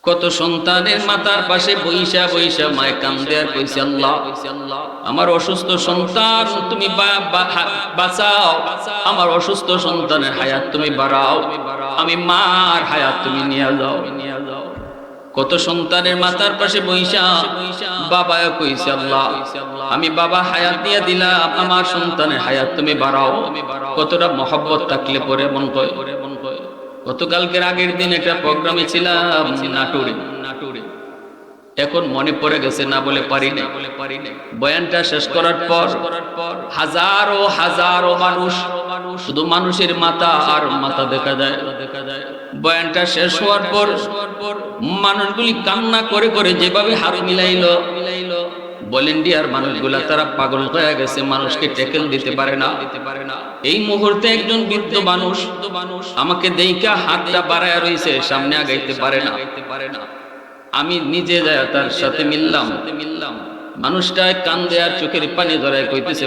কত সন্তানের মাথার পাশে বইসা বইসা মায় কান্দে আর কইছে, আল্লাহ আমার অসুস্থ সন্তান তুমি বাঁচাও, আমার অসুস্থ সন্তানের হায়াত তুমি বাড়াও, আমি মার হায়াত তুমি নিয়ে যাও। কত সন্তানের মাথার পাশে বইসা বাবা কইছে, আল্লাহ আমি বাবা হায়াত দিয়ে দিলাম, আমার সন্তানের হায়াত তুমি বাড়াও। কতটা মহব্বত থাকলে পরে মন কয়। গতকালকের আগের দিন একটা প্রোগ্রামে ছিলাম নাটোরে, এখন মনে পড়ে গেছে, না বলে পারি নাই। বয়ানটা শেষ করার পর হাজারো হাজারো মানুষ, শুধু মানুষের মাথা আর মাথা দেখা যায়। বয়ানটা শেষ হওয়ার পর মানুষগুলি কান্না করে করে যেভাবে হাত মিলাইলো, ভলেন্টিয়ার মানুষগুলা তারা পাগল হয়ে গেছে, মানুষকে ট্যাকেল দিতে পারে না। এই মুহূর্তে একজন বৃদ্ধ মানুষ আমাকে দেইখা হাতটা বাড়ায় রইছে, সামনে আগাইতে পারে না। আমি নিজে যায় তার সাথে মিললাম, মানুষটা কান্দে আর চোখের পানি ধরায় কইতেছে,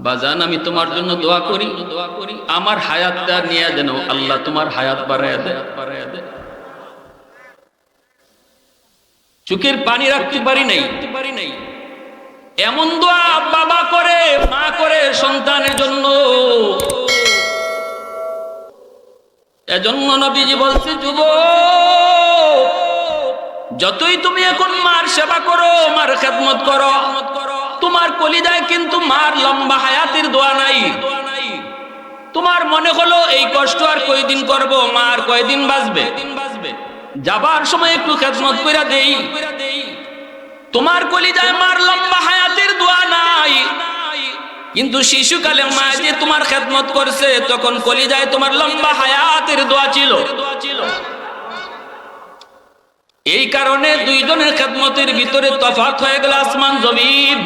বাজান আমি তোমার জন্য দোয়া করি, আমার হায়াতটা নিয়ে যেন আল্লাহ তোমার হায়াত বাড়ায় দেয়। চোখের পানি রাখতে পারি নাই। এমন দোয়া বাবা করে, মা করে সন্তানের জন্য। এজন্য নবীজি বলছে, যুবক যতই তুমি এখন মার সেবা করো, মার খেদমত করো, তোমার কলিজায় কিন্তু মার লম্বা হায়াতের দোয়া নাই। তোমার মনে হলো এই কষ্ট আর কয়দিন করব, মার কয়দিন বাঁচবে, যাবার সময় একটু খেদমত কইরা দেই। তোমার কলিজায় মার লম্বা হায়াতের দোয়া নাই, কিন্তু শিশুকালে মা যে তোমার খেদমত করছে তখন কলিজায় তোমার লম্বা হায়াতের দোয়া ছিল। এই কারণে দুইজনের খেদমতের ভিতরে তফাৎ হয়ে গেল আসমান জমিন।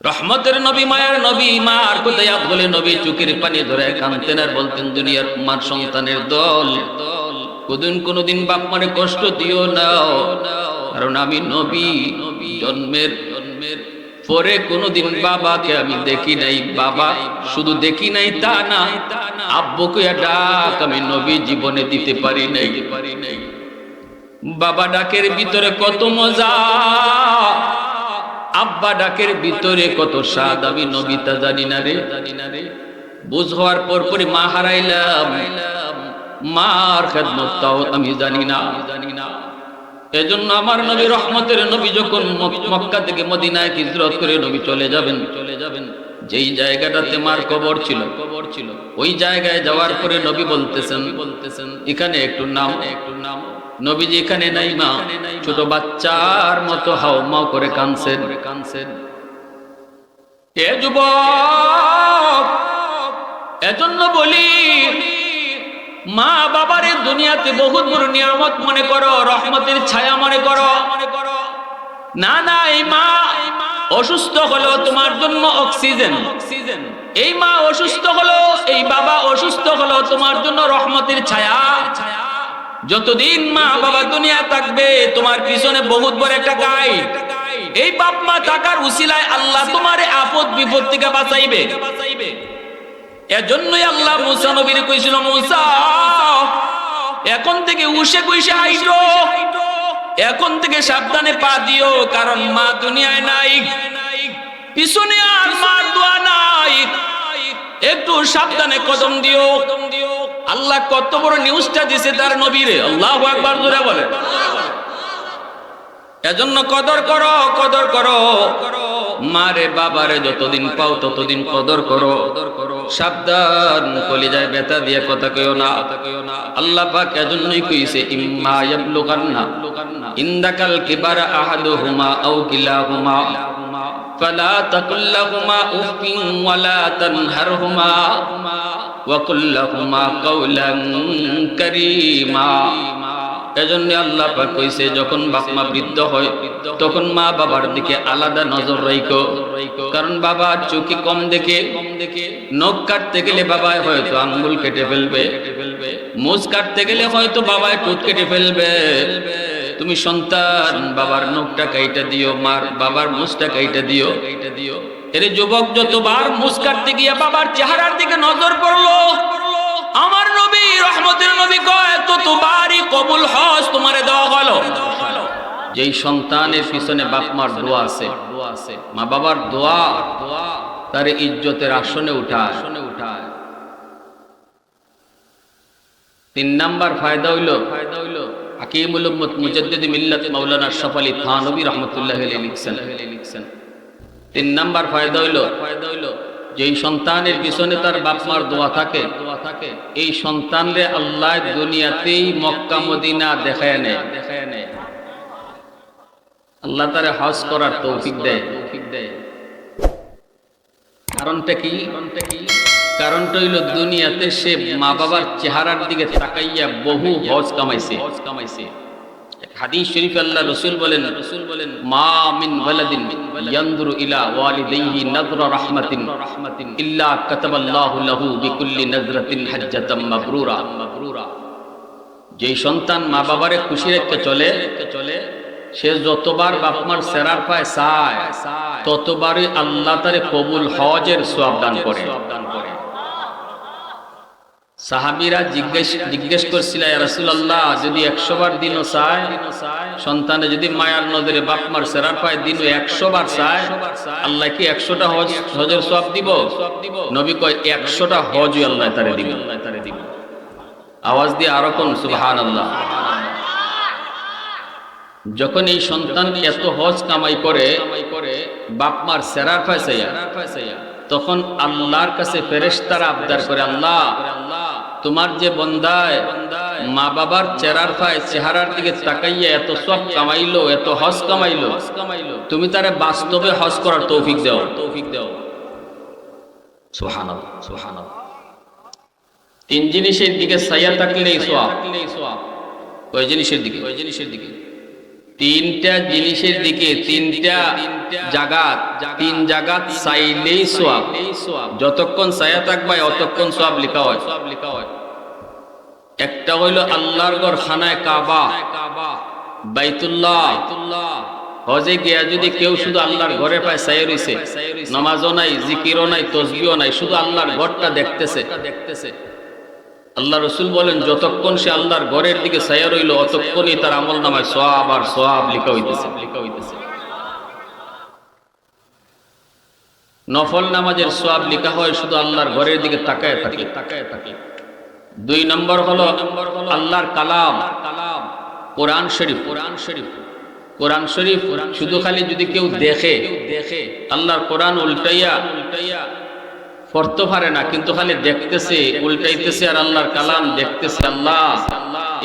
রহমতের নবী, মায়ার নবী, মার কোথায় বলে নবী চোখের পানি ধরে কাঁদতেন আর বলতেন, দুনিয়ার মার সন্তানের দল কোনদিন বাপ মারে কষ্ট দিও না, কারণ আমি নবী। জন্মের পরে কোনদিন বাবাকে আমি দেখি নাই, বাবা শুধু দেখি নাই তা না, আব্বুকে ডাক আমি নবী জীবনে দিতে পারি নাই। বাবা ডাকের ভিতরে কত মজা, আব্বা ডাকের ভিতরে কত স্বাদ, আমি নবী তা জানি না রে। বুঝ হওয়ার পর পরে মা হারাইলাম, মার খেদমতটাও আমি জানি না। এজন্য আমার নবী, রহমতের নবী যখন মক্কা থেকে মদিনায় হিজরত করে নবী চলে যাবেন, যেই জায়গাটাতে মার কবর ছিল, ওই জায়গায় যাওয়ার পরে নবী বলতেছেন এখানে একটু নাম। নবীজি এখানে নাই, মা ছোট বাচ্চার মতো হাউমাউ করে কাঁদছেন। এ যুবক, এজন্য বলি মা বাবার এই দুনিয়াতে বহুত বড় নিয়ামত মনে করো, রহমতের ছায়া মনে করো। না না, এই মা অসুস্থ হলো তোমার জন্য অক্সিজেন, এই মা অসুস্থ হলো, এই বাবা অসুস্থ হলো তোমার জন্য রহমতের ছায়া। যতদিন মা বাবা দুনিয়া থাকবে তোমার পিছনে বহুত বড় একটা গাইড। এই বাপ মা থাকার উসিলায় আল্লাহ তোমারে আপদ বিপদ থেকে বাঁচাইবে। এজন্যই আল্লাহ মুসা নবীর কইছিল, মুসা এখন থেকে উশে কইসে আইসো, এখন থেকে সাবধানে পা দিও, কারণ মা দুনিয়ায় নাই, পিছনে আর মার দোয়া নাই, একটু সাবধানে কদম দিও। আল্লাহ কত বড় নিউজটা দিছে তার নবীরে, আল্লাহু আকবার জোরে বলে। এজন্য কদর করো মারে বাবারে, যতদিন পাও ততদিন কদর করো। সাবধান, কলিজায় ব্যথা দিয়ে কথা কইও না। আল্লাহ পাক এজন্যই কইছে, ইম্মা ইয়াবলুগান্না ইনদাকাল কিবারা আহাদুহুমা আও কিলাহুমা ফালা তাকুল লাহুমা উফিন ওয়ালা তানহারহুমা ওয়া কুল লাহুমা কাওলান কারীমা। এজন্য আল্লাহ পাক কইছে, যখন বাপ মা বৃদ্ধ হয় তখন মা বাবার দিকে আলাদা নজর রাখো, কারণ বাবা চোখে কম দেখে, নখ কাটতে গেলে বাবায় হয়তো আঙ্গুল কেটে ফেলবে, মুছ কাটতে গেলে হয়তো বাবায় টুট কেটে ফেলবে। তুমি সন্তান বাবার নখটা কাইটা দিও, মার বাবার মুছটা কাইটা দিও। এর যুবক যতবার মুছ কাটতে গিয়া বাবার চেহারার দিকে নজর পড়লো, আমার নবী রহমতের নবী কতবারই কবুল হজ তোমারে দেওয়া হলো। যেই সন্তানের পিছনে বাপ মার দোয়া আছে, মা বাবার দোয়া তার ইজ্জতের আসনে উঠায়। 3 নাম্বার ফায়দা হইল হাকিমুল উম্মত মুজাদ্দিদ মিল্লাত মাওলানা আশরাফ আলী থানভী রাহমাতুল্লাহি আলাইহি লিখছেন 3 নাম্বার ফায়দা হইল যেই সন্তানের পিছনে তার বাপ মার দোয়া থাকে, এই সন্তানরে আল্লাহ দুনিয়াতেই মক্কা মদিনা দেখায় নেয়। আল্লাহ তারে হজ করার তৌফিক দেয়। কারণটা কি? কারণটা হইল দুনিয়াতে সে মা বাবার চেহারার দিকে তাকাইয়া বহু হজ কামাইছে। হাদিস শরীফে আল্লাহ রাসূল বলেন মা মিন ওয়ালাদিন ইয়ানজুরু ইলা ওয়ালিদাইহি নাযরা রাহমাতিন ইল্লা কাতাবাল্লাহু লাহু বিকুল্লি নাযরাতিন হাজ্জাতাম মাবরুরা। যেই সন্তান মা বাবারে খুশি রেখে চলে, সে যতবার বাপ মার সেরার পায় চায়, ততবারই আল্লাহ তারে কবুল হজের সওয়াব দান করে। সাহাবীরা জিজ্ঞেস করছিল, ইয়া রাসূলুল্লাহ, যদি 100 বার দিনও চায়, সন্তানে যদি মায়ার নজরে বাপ মার সেরার পায় দিনও 100 বার চায়, আল্লাহ কি 100টা হজের সওয়াব দিব? নবী কয় 100টা হজই আল্লাহ তারে দিব। আওয়াজ দিয়ে আরো কোন সুবহানাল্লাহ। যখন এই সন্তান এত হজ কামাই করে বাপ মার সেরার পায় চাইয়া, তখন আল্লাহর কাছে ফেরেশতারা আবদার করে, আল্লাহ তোমার যে বন্দায় মা বাবার চেহারার দিকে তাকাইয়া এত সব কামাইলো, এত হজ কামাইলো, তুমি তারে বাস্তবে হজ করার তৌফিক দাও। সুবহানাল্লাহ, সুবহানাল্লাহ। 3 জিনিসের দিকে চাইয়া থাকলেই সওয়াব। কয় জিনিসের দিকে? 3টা জিনিসের দিকে, 3টা জায়গা, 3 জায়গা চাইলেই সওয়াব। যতক্ষণ চাইয়া থাকবা অতক্ষণ সওয়াব লেখা হয়। একটা হইল আল্লাহর ঘর খানায় কাবা, বাইতুল্লাহ। হজে গিয়া যদি কেউ শুধু আল্লাহর ঘরে পায় চাইয়া রইছে, নামাজও নাই, জিকিরও নাই, তাসবিহও নাই, শুধু আল্লাহর ঘরটা দেখতেছে, আল্লাহ রাসূল বলেন যতক্ষণ সে আল্লাহর ঘরের দিকে চাইয়া রইল অতক্ষণই তার আমলনামায় সওয়াব আর সওয়াব লেখা হইতেছে। নফল নামাজের সওয়াব লেখা হয় শুধু আল্লাহর ঘরের দিকে তাকায় থাকে। 2 নম্বর হলো আল্লাহর কালাম, কোরআন শরীফ শুধু খালি যদি কেউ দেখে, আল্লাহর কোরআন উল্টাইয়া পড়তে পারে না, কিন্তু খালি দেখতেছে, উল্টাইতেছে, আর আল্লাহর কালাম দেখতেছে। আল্লাহ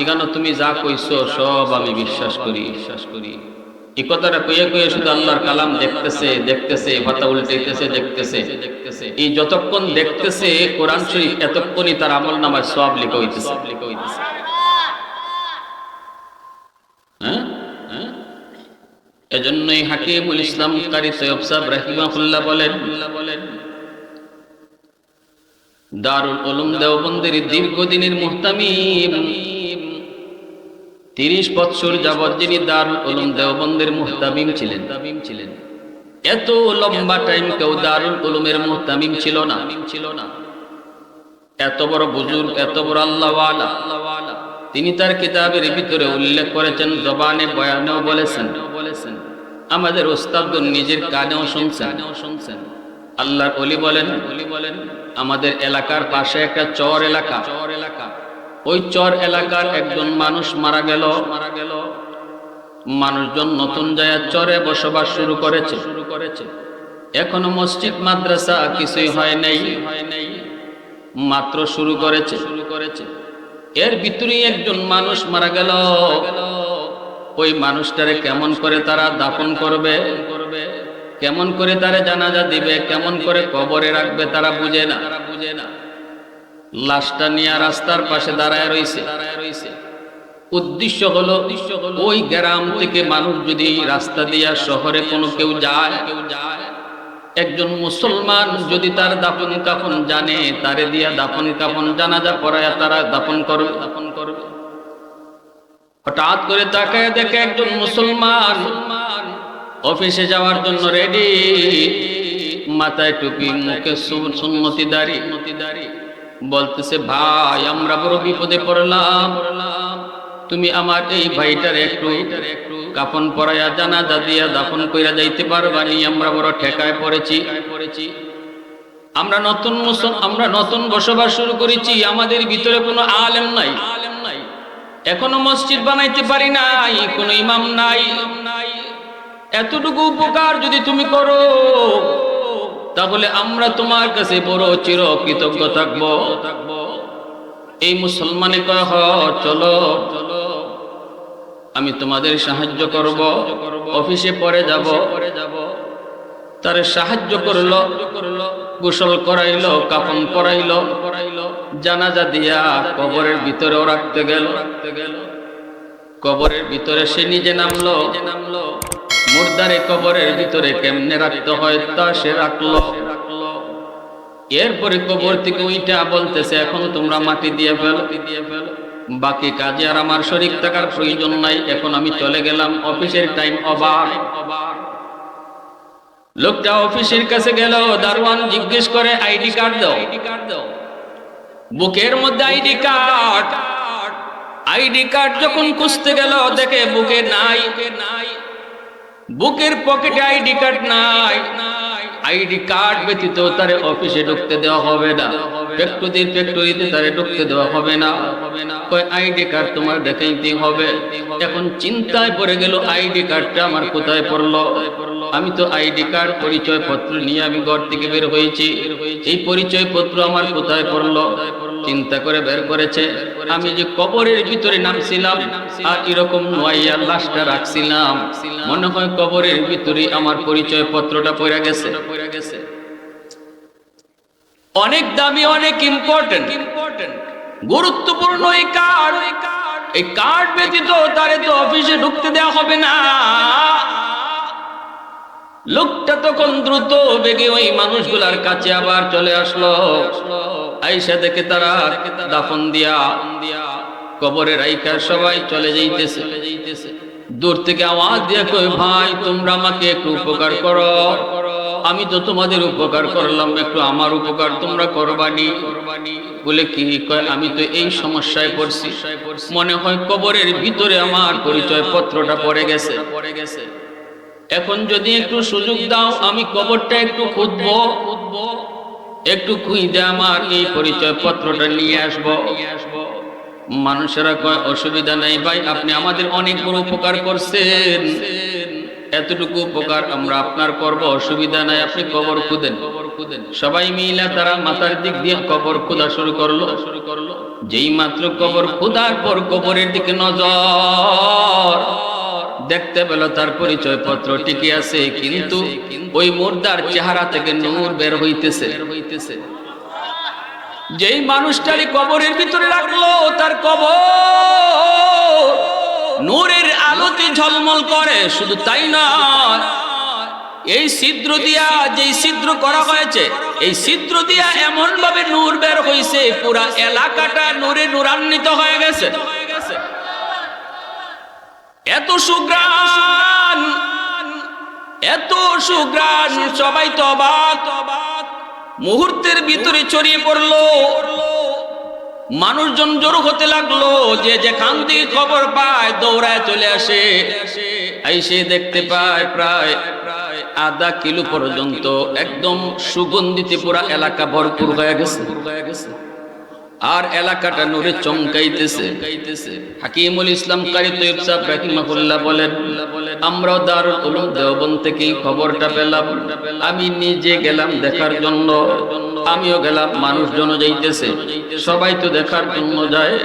এখানে তুমি যা কইছো সব আমি বিশ্বাস করি। এই কথাটা কইয়া শুধু আল্লাহর কালাম দেখতেছে, পাতা উল্টাইতেছে, দেখতেছে। এই যতক্ষণ দেখতেছে কোরআন শরীফ, এতক্ষণই তার আমলনামায় সওয়াব লেখা হইতেছে। এজন্যই হাকিমুল ইসলাম কারি সৈয়দ সাহেব রাহিমাহুল্লাহ বলেন, দারুল উলুম দেওবন্দের দীর্ঘদিনের মুহতামিম, 30 বছর যাবত যিনি দারুল উলুম দেওবন্দের মুহতামিম ছিলেন, এত লম্বা টাইম কেউ দারুল উলুমের মুহতামিম ছিল না। এত বড় বুজুর্গ, এত বড় আল্লাহওয়ালা, তিনি তার কিতাবের ভিতরে উল্লেখ করেছেন, জবানে বয়ানেও বলেছেন, আমাদের ওস্তাদ নিজের কানেও শুনছেন। আল্লাহর ওলি বলেন, আমাদের এলাকার পাশে একটা চর এলাকা, ওই চর এলাকার একজন মানুষ মারা গেল। মানুষজন নতুন জায়গায় চরে বসবাস শুরু করেছে। এখনো মসজিদ মাদ্রাসা কিছুই হয় নাই, মাত্র শুরু করেছে। এর ভিতরেই একজন মানুষ মারা গেল। ওই মানুষটারে কেমন করে তারা দাফন করবে, কেমন করে তারা জানাজা দিবে, কেমন করে কবরে রাখবে, তারা বুঝে না। লাশটা নিয়ে রাস্তার পাশে দাঁড়ায় রইছে। উদ্দেশ্য হলো ওই গ্রাম থেকে মানুষ যদি রাস্তা দিয়া শহরে কোনো কেউ যায়, একজন মুসলমান যদি তার দাফন কাফন জানে, তারে দিয়া দাফন কাফন জানাজা পড়ায়া তারা দাফন করবে। হঠাৎ করে তাকায় দেখে একজন মুসলমান অফিসে যাওয়ার জন্য রেডি, মাথায় টুপি, মুখে সুন্নতি দাড়ি, বলতেছে, ভাই আমরা বড় বিপদে পড়লাম, তুমি আমার এই ভাইটার একটু কাফন পরাইয়া জানাজা দিয়া দাফন কইরা যাইতে পারবানি? আমরা বড় ঠেকায় পড়েছি। আমরা নতুন বসবাস শুরু করেছি, আমাদের ভিতরে কোনো আলেম নাই, এখনো মসজিদ বানাইতে পারি নাই, কোনো ইমাম নাই। এতটুকু উপকার যদি তুমি করো তাহলে আমরা তোমার কাছে বড় চির কৃতজ্ঞ থাকবো। এই মুসলমানে কয়, হ চলো, আমি তোমাদের সাহায্য করব, অফিসে পরে যাব। তারে সাহায্য করলো, গোসল করাইলো, কাফন পরাইলো, জানাজা দিয়া কবরের ভিতরেও রাখতে গেল। কবরের ভিতরে সে নিজে নামলো, মুর্দারে কবরের ভিতরে কেমনে রাখতে হয় তা সে রাখলো। এরপরে কবর থেকে উইটা বলতেছে, এখন তোমরা মাটি দিয়ে ফেলো, বাকি কাজে আর আমার শরীক থাকার প্রয়োজন নাই, এখন আমি চলে গেলাম, অফিসের টাইম ওভার। লোকটা অফিসের কাছে গেল, দারোয়ান জিজ্ঞেস করে, আইডি কার্ড দাও। বুকের মধ্যে আইডি কার্ড যখন খুঁজতে গেল দেখে বুকে নাই, বুকের পকেটে আইডি কার্ড নাই। আইডি কার্ড ব্যতীত তারে অফিসে ঢুকতে দেওয়া হবে না, ফ্যাক্টরিতে তারে ঢুকতে দেওয়া হবে না। কয় আইডি কার্ড তোমার দেখাইতে হবে। এখন চিন্তায় পড়ে গেল, আইডি কার্ডটা আমার কোথায় পড়লো? আমি তো আইডি কার্ড পরিচয় পত্র নিয়ে আমি ঘর থেকে বের হয়েছি, এই পরিচয় পত্র আমার কোথায় পড়লো? চিন্তা করে বের করেছে, আমি যে কবরের ভিতরে নামছিলাম আর এরকম নোয়াইয়া লাশটা রাখছিলাম, মনে হয় কবরের ভিতরে আমার পরিচয় পত্রটা পড়ে গেছে। অনেক দামি, অনেক ইম্পর্টেন্ট, গুরুত্বপূর্ণ এই কার্ড ব্যতীত তারে তো অফিসে ঢুকতে দেওয়া হবে না। লোকটা তখন দ্রুত বেগে ওই মানুষগুলার কাছে আবার চলে আসলো। আইসা দেখে তারা দাফন দিয়া কবরে রাইখা সবাই চলে যাইতেছে। দূর থেকে আওয়াজ দিয়ে কই, ভাই তোমরা আমাকে একটু উপকার করো, আমি তো তোমাদের উপকার করলাম, একটু আমার উপকার তোমরা করবানি। বলে কি? কয় আমি তো এই সমস্যায় পড়ছি, মনে হয় কবরের ভিতরে আমার পরিচয় পত্রটা পড়ে গেছে। এখন যদি একটু সুযোগ দাও, আমি কবরটা একটু খুঁজবো, একটু খুঁজে আমার এই পরিচয় পত্রটা নিয়ে আসবো। মানুষেরা কয় অসুবিধা নাই ভাই, আপনি আমাদের অনেক বড় উপকার করছেন, এতটুকু উপকার আমরা আপনার করব, অসুবিধা নাই, আপনি কবর খুঁদেন। সবাই মিলে তারা মাথার দিক দিয়ে কবর খোঁজা শুরু করলো। যেই মাত্র কবর খোঁজার পর কবরের দিকে নজর, দেখতে পেল তার পরিচয় পত্র ঠিকই আছে, কিন্তু ওই মুর্দার চেহারা থেকে নূর বের হইতেছে। যেই মানুষটারই কবরের ভিতরে রাখলো, তার কবর নূরের আলোতে ঝলমল করে। শুধু তাই নয়, এই ছিদ্র দিয়া, যেই ছিদ্র করা হয়েছে, এই ছিদ্র দিয়া এমন ভাবে নূর বের হইছে, পুরা এলাকাটা নূরে নূরান্বিত হয়ে গেছে। এত সুগ্রাণ, এত সুগ্রাণ, সবাই তো অবাক। মুহূর্তের ভিতরে ছড়িয়ে পড়লো, মানুষজন জড়ো হতে লাগলো। যে যেখান থেকে খবর পায় দৌড়ায় চলে আসে, এসে দেখতে পায় প্রায় আধা কিলো পর্যন্ত একদম সুগন্ধিতে পুরা এলাকা ভরপুর হয়ে গেছে। আর এলাকাটা নূরে চমকাইতেছে। হাকিমুল ইসলাম কারি তৈয়ব সাহেব রাহিমাহুল্লাহ বলেন, আমরাও দারুল উলুম দেওবন্দ থেকে খবরটা পেলাম, আমি নিজে গেলাম দেখার জন্য। আমিও গেলাম, মানুষজন যাইতেছে, সবাই তো দেখার জন্য যায়,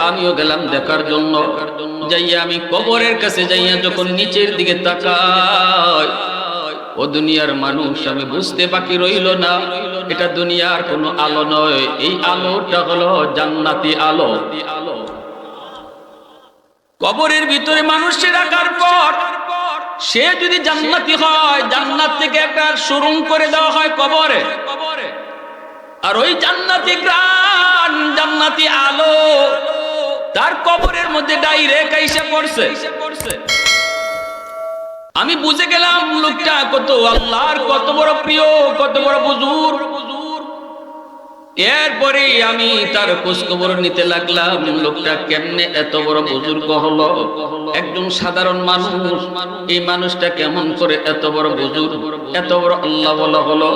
আমিও গেলাম দেখার জন্য। যাইয়া আমি কবরের কাছে যাইয়া যখন নিচের দিকে তাকাই, ও দুনিয়ার মানুষ, আমি বুঝতে বাকি রইল না, এটা দুনিয়ার কোনো আলো নয়, এই আলোটা হলো জান্নাতি আলো। কবরের ভিতরে মানুষকে রাখার পর সে যদি জান্নাতি হয়, জান্নাত থেকে একটা সুরুং করে দেওয়া হয় কবরে, আর ওই জান্নাতি গ্রান, জান্নাতি আলো তার কবরের মধ্যে ডাইরেক্ট আইসা পড়ছে। আমি বুঝে গেলাম লোকটা কত আল্লাহর কত বড় প্রিয়, কত বড় বুজুর্গ। এরপরে আমি তার খোঁজ খবর নিতে লাগলাম, লোকটা কেমনে এত বড় বুজুর্গ হলো, একজন সাধারণ মানুষ, এই মানুষটা কেমন করে এত বড় বুজুর্গ, এত বড় আল্লাহ বলা হলো।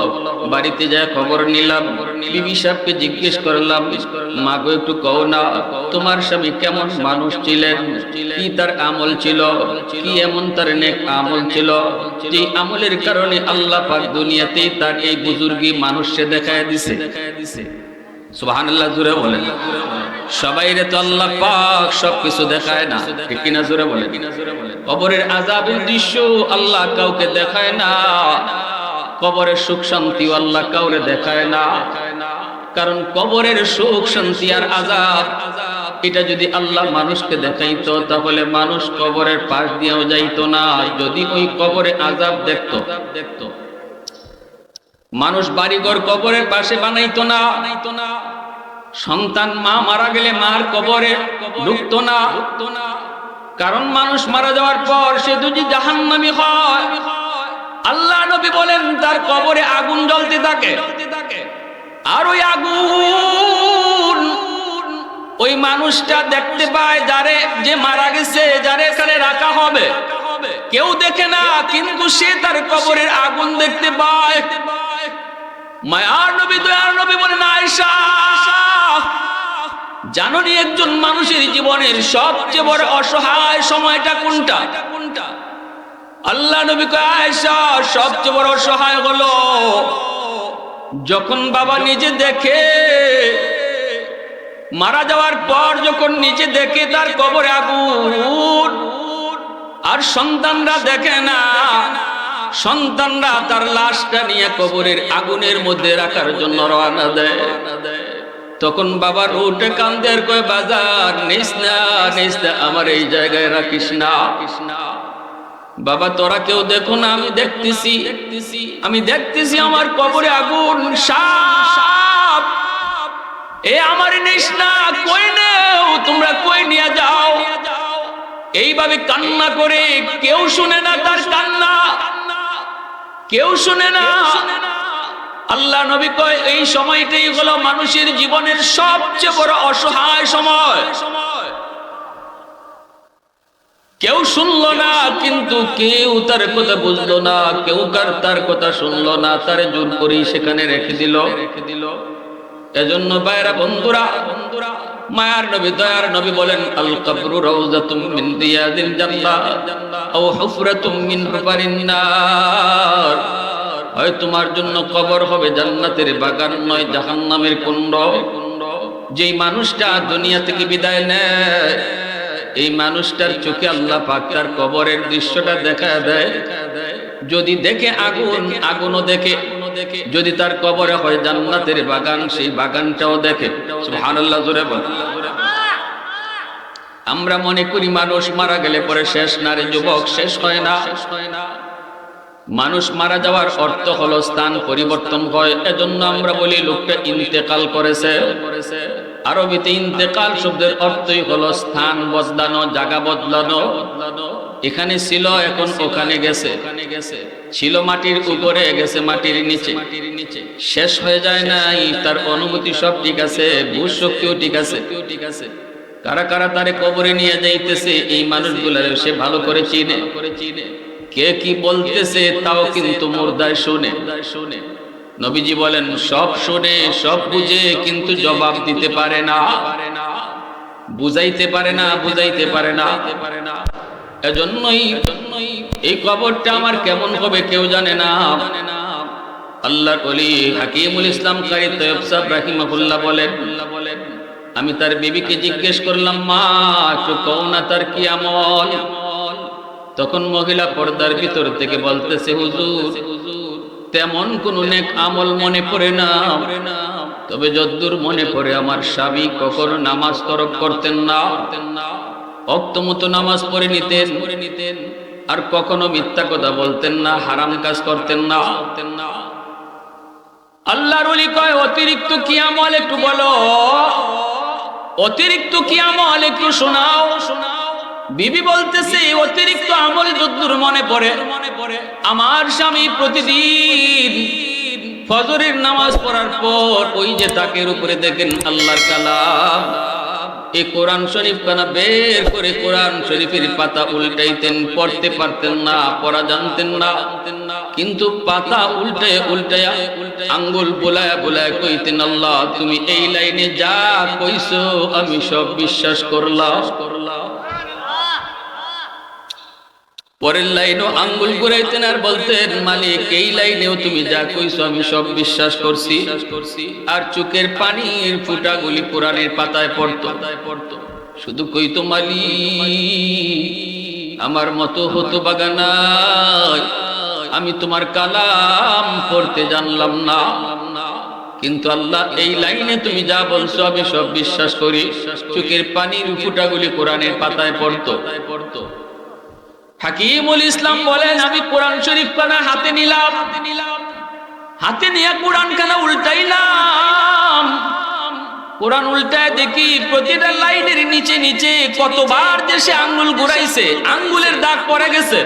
বাড়িতে যায় খবর নিলাম, বিবি সাহেবকে জিজ্ঞেস করলাম, মা গো একটু কও না, তোমার স্বামী কেমন মানুষ ছিলেন, কি তার আমল ছিল, কি এমন তার নেক আমল ছিল যে আমলের কারণে আল্লাহ পাক দুনিয়াতে তার এই বুজুর্গী মানুষকে দেখায় দিছে। সুবহানাল্লাহ, জোরে বলেন। সবাইরে তো আল্লাহ পাক সবকিছু দেখায় না, ঠিক কিনা, জোরে বলেন। কবরের আযাবের দৃশ্য আল্লাহ কাউকে দেখায় না, কবরের সুখ শান্তি আল্লাহ কাউরে দেখায় না। কারণ কবরের সুখ শান্তি আর আযাব এটা যদি আল্লাহ মানুষকে দেখাইতো তাহলে মানুষ কবরের পাশ দিয়েও যাইতো না। যদি ওই কবরে আযাব দেখতো, মানুষ বাড়িঘর কবরের পাশে বানাইতো না। সন্তান মা মারা গেলে মার কবরে ঢুকতো না, কারণ মানুষ মারা যাওয়ার পর সে যদি জাহান্নামী হয়, আল্লাহ নবী বলেন তার কবরে আগুন জ্বলতে থাকে, আর ওই আগুন ওই মানুষটা দেখতে পায় যারে, যে মারা গেছে, যারে এখানে রাখা হবে, কেউ দেখে না, কিন্তু সে তার কবরের আগুন দেখতে পায়। মায়ার নবী, দয়ার নবী বলেন, আয়েশা জানোনি একজন মানুষের জীবনের সবচেয়ে বড় অসহায় সময়টা কোনটা? আল্লাহ নবী কয়, আয়েশা সবচেয়ে বড় অসহায় হলো যখন বাবা নিজে দেখে মারা যাওয়ার পর, যখন নিজে দেখে তার কবরে আগুন, আর সন্তানরা দেখে না, সন্তানরা তার লাশটা নিয়ে কবরের আগুনের মধ্যে রাখার জন্য রওনা দেয়। তখন বাবার উঠে কান্দে আর কয়, বাজার নিস না, নিস না, আমার এই জায়গায় রাখিস না। বাবা তোরা কেউ দেখো না, আমি দেখতেছি, আমি দেখতেছি আমার কবরে আগুন, সাপ, এ আমার নিস না, কই নেও, তোমরা কই নিয়ে যাও। এইভাবে কান্না করে, কেউ শুনে না তার কান্না, কেউ শুনে না। আল্লাহ নবী কয়, এই সময়টাই হলো মানুষের জীবনের সবচেয়ে বড় অসহায় সময়। কেউ শুনলো না, কিন্তু কেউ তার কথা বুঝলো না, কেউ তার কথা শুনলো না, তার জোর করেই সেখানে রেখে দিল। এজন্য ভাইরা, বন্ধুরা, মায়ার নবী, দয়ার নবী বলেন, আল কবরু রাউযাতুম মিন রিয়াদিল জান্নাহ আও হুফরাতুম মিন হুফারিন নার। হয় তোমার জন্য কবর হবে জান্নাতের বাগান, নয় জাহান্নামের কুণ্ড। যেই মানুষটা দুনিয়া থেকে বিদায় নেয়, এই মানুষটার চোখে আল্লাহ পাক তার কবরের দৃশ্যটা দেখা দেয়। যদি দেখে আগুন, আগুনও দেখে, যদি তার কবরে হয় জান্নাতের বাগান, সেই বাগানটাও দেখে। সুবহানাল্লাহ, জোরে বল। আমরা মনে করি মানুষ মারা গেলে পরে শেষ না রে যুবক, শেষ হয় না। মানুষ মারা যাওয়ার অর্থ হলো স্থান পরিবর্তন হয়। এজন্য আমরা বলি লোকটা ইন্তেকাল করেছে। আরবিতে ইন্তেকাল শব্দের অর্থই হলো স্থান বদলানো, জায়গা বদলানো। এখানে ছিল, এখন ওখানে গেছে, ছিল মাটির উপরে, গেছে মাটির নিচে। শেষ হয়ে যায় নাই, তার অনুভূতি সব ঠিক আছে, বুঝ শক্তিও ঠিক আছে। কারা কারা তারে কবরে নিয়ে যাইতেছে, এই মানুষগুলার সে ভালো করে চিনে। কে কি বলতেছে তাও কিন্তু মুর্দায় শুনে। নবীজি বলেন, সব শুনে, সব বুঝে, কিন্তু জবাব দিতে পারে না, বুঝাইতে পারে না, বুঝাইতে পারে না। এজন্যই এই কবরটা আমার কেমন হবে কেউ জানে না। আল্লাহর ওলি হাকিমুল ইসলাম কারি তয়্যব সাহেব রাহিমাহুল্লাহ বলেন, আমি তার বিবিকে জিজ্ঞেস করলাম, মা একটু কও না তার কি আমল। তখন মহিলা পর্দার ভিতর থেকে বলতেছে, হুজুর তেমন কোন নেক আমল মনে পড়ে না, তবে যদ্দূর মনে পড়ে আমার স্বামী কখনো নামাজ তরক করতেন না, ওয়াক্ত মতো নামাজ পড়ে নিতেন, আর কখনো মিথ্যা কথা বলতেন না, হারাম কাজ করতেন না। আল্লাহর ওলি কয়, অতিরিক্ত কি আমল একটু বলো, অতিরিক্ত কি আমল একটু শোনাও। বিবি বলতেছে, অতিরিক্ত আমল যদ্দূর মনে পড়ে, আমার স্বামী প্রতিদিন ফজরের নামাজ পড়ার পর ওই যে তাকের উপরে দেখেন আল্লাহর কালাম, এই কোরআন শরীফ খানা বের করে কোরআন শরীফের পাতা উল্টাইতেন, পড়তে পারতেন না, পড়া জানতেন না, কিন্তু পাতা উল্টায় উল্টায়া আঙ্গুল বোলায়া বোলায়া কইতেন, আল্লাহ তুমি এই লাইনে যা কইছো আমি সব বিশ্বাস করলাম। পরের লাইনও আঙ্গুল ঘুরাইতেন আর বলতেন, মালিক এই লাইনেও তুমি যা কইছো আমি সব বিশ্বাস করছি। আর চোখের পানির ফুটাগুলি কোরআনের পাতায় পড়তো, শুধু কইতো, মালিক আমার মতো হতো বাগানায়, আমি তোমার কালাম পড়তে জানলাম না, কিন্তু আল্লাহ এই লাইনে তুমি যা বলছো আমি সব বিশ্বাস করি। চোখের পানির ফুটাগুলি কোরআনের পাতায় পড়তো। হাকিমুল ইসলাম বলেন, আমি কোরআন শরীফ খানা হাতে নিলাম, হাতে নিয়ে কোরআন খানা উল্টাইলাম। কোরআন উল্টায় দেখি প্রতিটা লাইনের নিচে নিচে কতবার যে সে আঙ্গুল ঘুরাইছে, আঙ্গুলের দাগ পড়ে গেছে।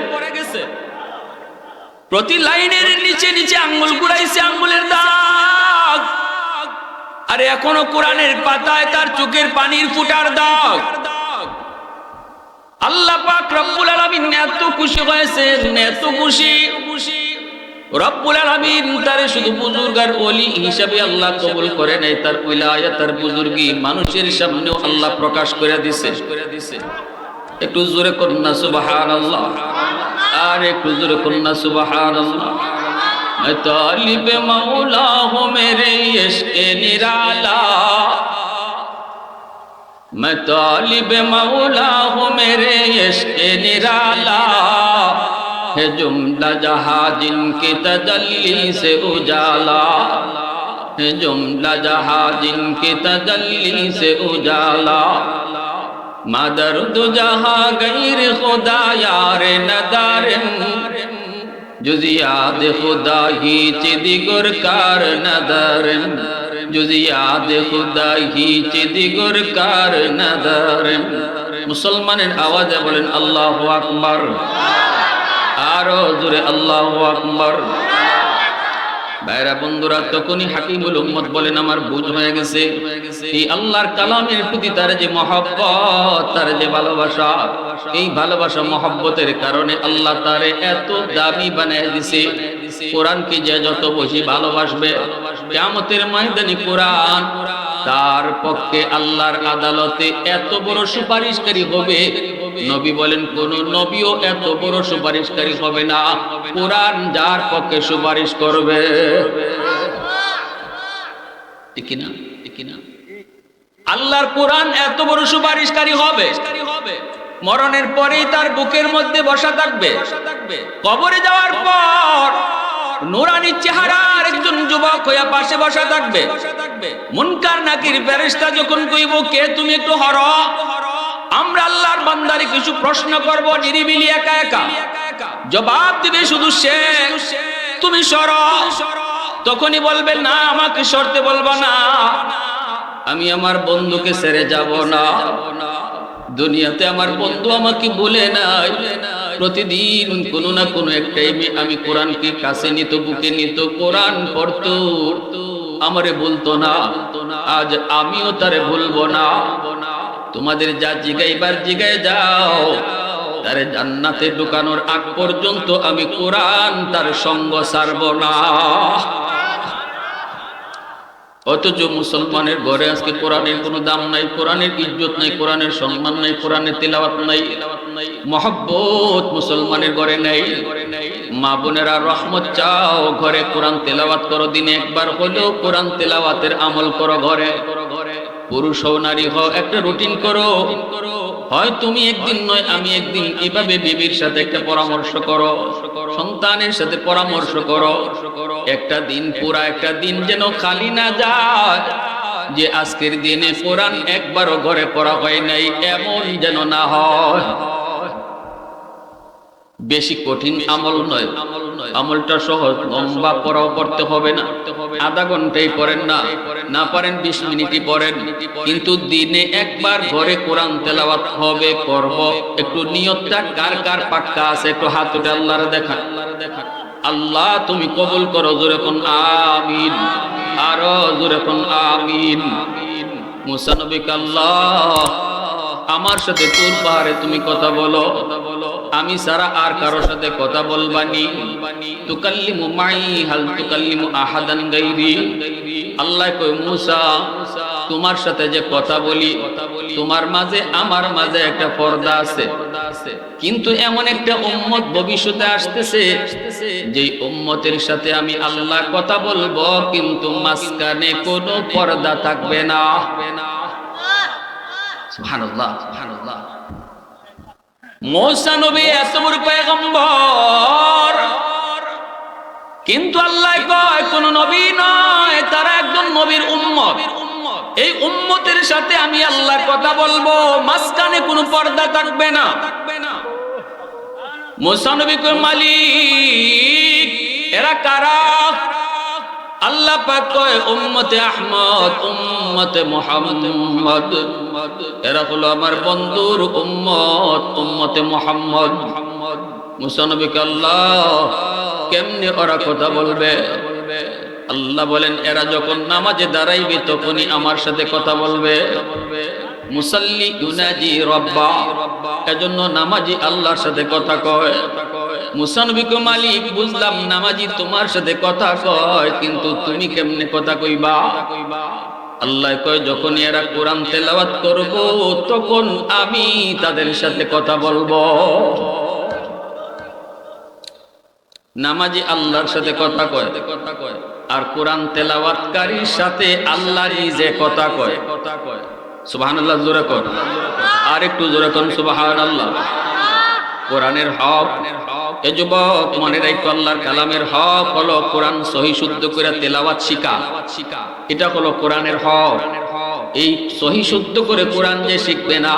প্রতি লাইনের নিচে নিচে আঙ্গুল ঘুরাইছে, আঙ্গুলের দাগ। আরে এখনো কোরআনের পাতায় তার চোখের পানির ফুটার দাগ। আল্লাহ পাক রব্বুল আলামিন এত খুশি হয়েছেন, এত খুশি রব্বুল আলামিন তারে শুধু বুজুর্গার ওলি হিসাবে আল্লাহ কবুল করে নাই, তার উলায়াত তার বুজুর্গি মানুষের সামনেও আল্লাহ প্রকাশ করে দিছে। একটু জোরে করুন না সুবহানাল্লাহ, আর একটু জোরে করুন না সুবহানাল্লাহ। मैं तालिब मौला हूँ मेरे इश्क़ निराला, मैं तालिब मौला हूँ मेरे इश्क़ निराला, है जुमला जहाँ जिनके तजल्ली से उजाला, है जुमला जहाँ जिनके तजल्ली से उजाला, मदर दो जहाँ गैर खुदा यार नदारम, जुज़ियाद खुदा ही चिदिगुर कार नदारम, जुज़ियाद खुदा ही चिदिगुर कार नदारम। मुसलमाনের আওয়াজে বলেন আল্লাহু আকবার, আরো জোরে আল্লাহু আকবার। ভাইরা বন্ধুরা, তখনই হাকিমুল উম্মত বলেন, আমার বুঝ হয়ে গেছে এই আল্লাহর কালামের প্রতি তার যে মহব্বত, তার যে ভালোবাসা, এই ভালোবাসা মহব্বতের কারণে আল্লাহ তারে এত দামি বানায় দিছে। কোরআনকে যে যত বেশি ভালোবাসবে, কিয়ামতের ময়দানে কোরআন তার পক্ষে আল্লাহর আদালতে এত বড় সুপারিশকারী হবে। নবী বলেন, কোন নবীও এত বড় সুপারিশকারী হবে না, কোরআন যার পক্ষে সুপারিশ করবে। ঠিক না? ঠিক না? আল্লাহর কোরআন এত বড় সুপারিশকারী হবে, মরণের পরেই তার বুকের মধ্যে বসা থাকবে। কবরে যাওয়ার পর নুরানি চেহারার একজন যুবক হইয়া পাশে বসা থাকবে। মুনকার নাকির ফেরেশতা যখন কইব, কে তুমি, একটু হর, আমরা আল্লাহর বান্দারে কিছু প্রশ্ন করব, নিরিবিলি একা একা জবাব দিবে শুধু সে, তুমি সর। তখনই বলবে, না আমাকে সরতে বলবো না, আমি আমার বন্ধুকে ছেড়ে যাব না। দুনিয়াতে আমার বন্ধু আমাকে ভুলে নাই, প্রতিদিন কোনো না কোনো এক টাইমে আমি কোরআনকে কাছে নিত, বুকে নিত, কোরআন পড়তো, আমারে বলতো না। আজ আমিও তারে ভুলবো না। তোমাদের যা জিগাইবার জিগায় যাও, তারে জান্নাতে ঢুকানোর আগ পর্যন্ত আমি কোরআন তার সঙ্গ ছাড়ব না। অথচ মুসলমানের ঘরে আজকে কোরআনের কোনো দাম নাই, কোরআনের ইজ্জত নাই, কোরআনের সম্মান নাই, কোরআনের তিলাওয়াত নাই, মহব্বত মুসলমানের ঘরে নাই। মা বোনেরা, রহমত চাও, ঘরে কোরআন তেলাওয়াত করো, দিনে একবার হলেও কোরআন তেলাওয়াতের আমল করো ঘরে। পুরুষ হও নারী হও, একটা রুটিন করো। হয় তুমি একদিন নয় আমি একদিন, এভাবে বিবির সাথে একটা পরামর্শ করো, সন্তানের সাথে পরামর্শ করো। একটা দিন, পুরা একটা দিন যেন খালি না যায় যে আজকের দিনে কোরআন একবারও ঘরে পড়া হয় নাই, এমন যেন না হয়। বেশি কঠিন আমল নয়, আমলটা সহজ, লম্বা পড়াও পড়তে হবে না, আধা ঘন্টাই পড়েন না, না পারেন 20 মিনিটই পড়েন, কিন্তু দিনে একবার ঘরে কোরআন তেলাওয়াত হবে, করব। একটু নিয়তটা কার কার পাক্কা আছে, একটু হাত উঠে আল্লাহর দেখান। আল্লাহ তুমি কবুল করো, জোরে কোন আমিন, আরো জোরে কোন আমিন। মুসা নবী আল্লাহ আমার সাথে তুর পাহাড়ে তুমি কথা বলো, আমি সারা আর কারোর সাথে কথা বলবানি। তুকাল্লিমু মাই হাল তুকাল্লিমু আহাদান গায়রি। আল্লাহ কয় মুসা তোমার সাথে যে কথা বলি, তোমার মাঝে আমার মাঝে একটা পর্দা আছে, কিন্তু এমন একটা উম্মত ভবিষ্যতে আসতেছে যেই উম্মতের সাথে আমি আল্লাহ কথা বলবো, কিন্তু মাঝখানে কোনো পর্দা থাকবে না। সুবহানাল্লাহ, সুবহানাল্লাহ। মুসা নবী এত বড় পয়গম্বর, কিন্তু আল্লাহ কয় কোন নবী নয়, তারা একজন নবীর উম্মত। এই উম্মতের সাথে আমি আল্লাহ কথা বলবো, মাঝখানে কোনো পর্দা থাকবে না। মুসা নবী কয় মালিক এরা কারা? আল্লাহ পাক কয় উম্মতে আহমদ, উম্মতে মুহাম্মদ। এরা হলো আমার বন্ধুর উম্মত, উম্মতে মুহাম্মদ। মুসা নবী কে আল্লাহ কেমনে ওরা কথা বলবে? আল্লাহ বলেন এরা যখন নামাজে দাঁড়াইবে তখনই আমার সাথে কথা বলবে। মুসাল্লি ইউনাজি রব্বা, এজন্য নামাজি আল্লাহর সাথে কথা কয়। মুসা নবী কয় মালিক বুঝলাম নামাজি তোমার সাথে কথা কয়, কিন্তু তুমি কেমনে কথা কইবা? আল্লাহ কয় যখন এরা কোরআন তেলাওয়াত করব তখন আমি তাদের সাথে কথা বলবো। নামাজি আল্লাহর সাথে কথা কয়, আর কোরআন তেলাওয়াতকারীর সাথে আল্লাহ নিজে কথা কয়। সুবহানাল্লাহ, জোরে কর, আর একটু জোরে কর সুবহানাল্লাহ। কোরআনের হক, এ যুবক মনে রাখো, আল্লাহর কালামের হক হলো কোরআন সহি শুদ্ধ করে তেলাওয়াত শিখা। এটা হলো কোরআনের হক। এই সহি শুদ্ধ করে কোরআন যে শিখবে না,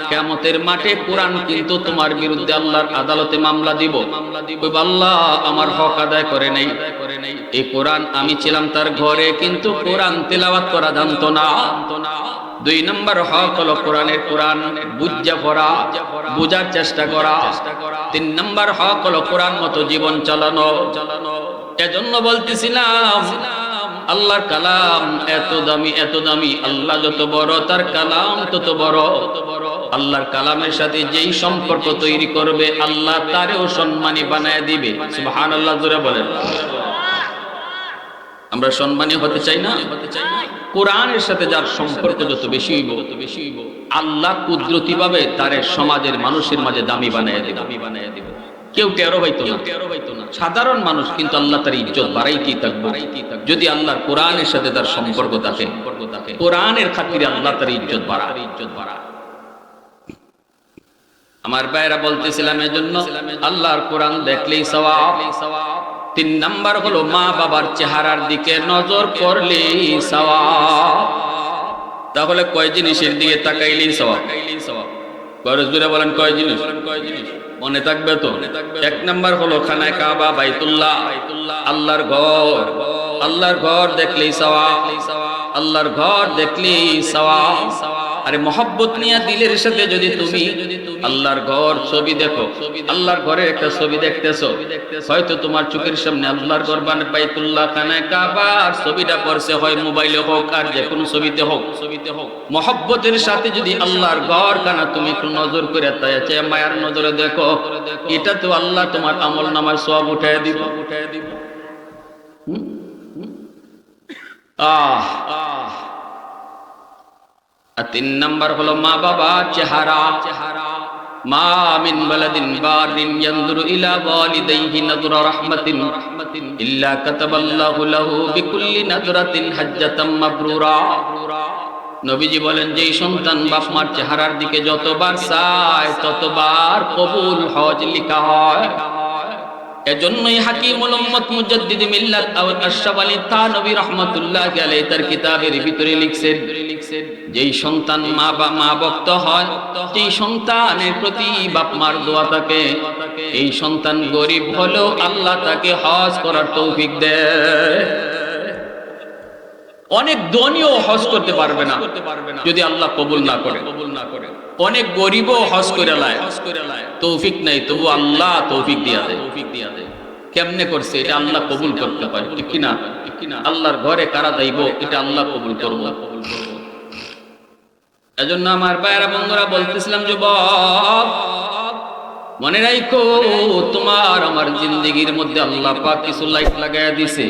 কিয়ামতের মাঠে কোরআন কিন্তু তোমার বিরুদ্ধে আল্লাহর আদালতে মামলা দিব। আল্লাহ আমার হক আদায় করে নেই। এই কোরআন আমি ছিলাম তার ঘরে, কিন্তু কোরআন তেলাওয়াত করা জানতো না। 2 নম্বর হক হলো কোরআনের কোরআন বুঝা পড়া, বুঝার চেষ্টা করা। 3 নম্বর হক হলো কোরআন মতো জীবন চালানো। এজন্য বলতেছিলাম আল্লাহর কালাম এত দামি, এত দামি। আল্লাহ যত বড় তার কালাম তত বড়। আল্লাহর কালামের সাথে যেই সম্পর্ক তৈরি করবে আল্লাহ তারেও সম্মানী বানায় দিবে। সুবহানাল্লাহ, জোরে বলেন। আমরা সম্মানী হতে চাই না? কোরআনের সাথে যার সম্পর্ক যত বেশি হইব আল্লাহ কুদরতি ভাবে তারে সমাজের মানুষের মাঝে দামি বানায় দিবে। কেউ টেরো হইতো না, সাধারণ মানুষ, কিন্তু আল্লাহ তার ইজ্জত বাড়াইতেই থাকবে যদি আল্লাহর কোরআনের সাথে তার সম্পর্ক থাকে। কোরআনের খাতিরে আল্লাহ তার ইজ্জত বাড়া। আমার ভাইরা বলতেছিলাম এজন্য আল্লাহর কোরআন দেখলেই সওয়াব। 3 নাম্বার হলো মা বাবার চেহারার দিকে নজর করলেই সওয়াব। তাহলে কয় জিনিসের দিকে তাকাইলেই সওয়াব? ঘরে জুড়ে বলেন কয় জিনিস? মনে থাকবে তো? 1 নাম্বার হলো খানায়ে কাবা, বাইতুল্লাহ, আল্লাহর ঘর। আল্লাহর ঘর দেখলেই সওয়াব, আল্লাহর ঘর দেখলেই সওয়াব। আরে মহব্বত নিয়ে দিলের সাথে যদি তুমি আল্লাহর ঘর ছবি দেখো, আল্লাহর ঘরের একটা ছবি দেখতেছো, হয়তো তোমার চোখের সামনে আল্লাহর ঘর বাইতুল্লাহ, খানায়ে কাবা আর ছবিটা পড়ছে, হয় মোবাইলে হোক আর যে কোনো ছবিতে হোক। মহব্বতের সাথে যদি আল্লাহর ঘর খানা তুমি একটু নজর করে তাইছে মায়ার নজরে দেখো, এটা তো আল্লাহ তোমার আমল নামায় সওয়াব উঠায় দিব। আর 3 নাম্বার হলো মা বাবা চেহারা। মা মিন ওয়ালাদিন বারিন ইয়ানজুরু ইলা ওয়ালিদাইহি নাযরা রাহমাতিন ইল্লা কাতাবাল্লাহু লাহু বিকুল্লি নাযরাতিন হাজ্জাতাম মাবরুরা। নবীজি বলেন যেই সন্তান বাপ মার চেহারার দিকে যতবার চায় ততবার কবুল হজ লেখা হয়। এজন্যই হাকিমুল উম্মত মুজাদ্দিদ মিল্লাত আশরাফ আলী থানভী রাহমাতুল্লাহি আলাইহি তার কিতাবের ভিতরে লিখছেন, যেই সন্তান মা ভক্ত হয়, যেই সন্তানের প্রতি বাপ মার দোয়া থাকে, এই সন্তান গরিব হলেও আল্লাহ তাকে হজ করার তৌফিক দেয়। অনেক ধনীও হজ করতে পারবে না যদি আল্লাহ কবুল না করে। অনেক গরিবও হজ করে লায়, তৌফিক নাই, তবু আল্লাহ তৌফিক দিয়া দেয়। কেমনে করছে এটা আল্লাহ কবুল করতে পারে, ঠিক কিনা? আল্লাহর ঘরে কারা যাইব এটা আল্লাহ কবুল করব। এজন্য আমার ভাইরা বন্ধুরা বলতেছিলাম, যুবক মনে রাখো, তোমার আমার জিন্দেগির মধ্যে আল্লাহ পাক কিছু লাইট লাগায়া দিছে,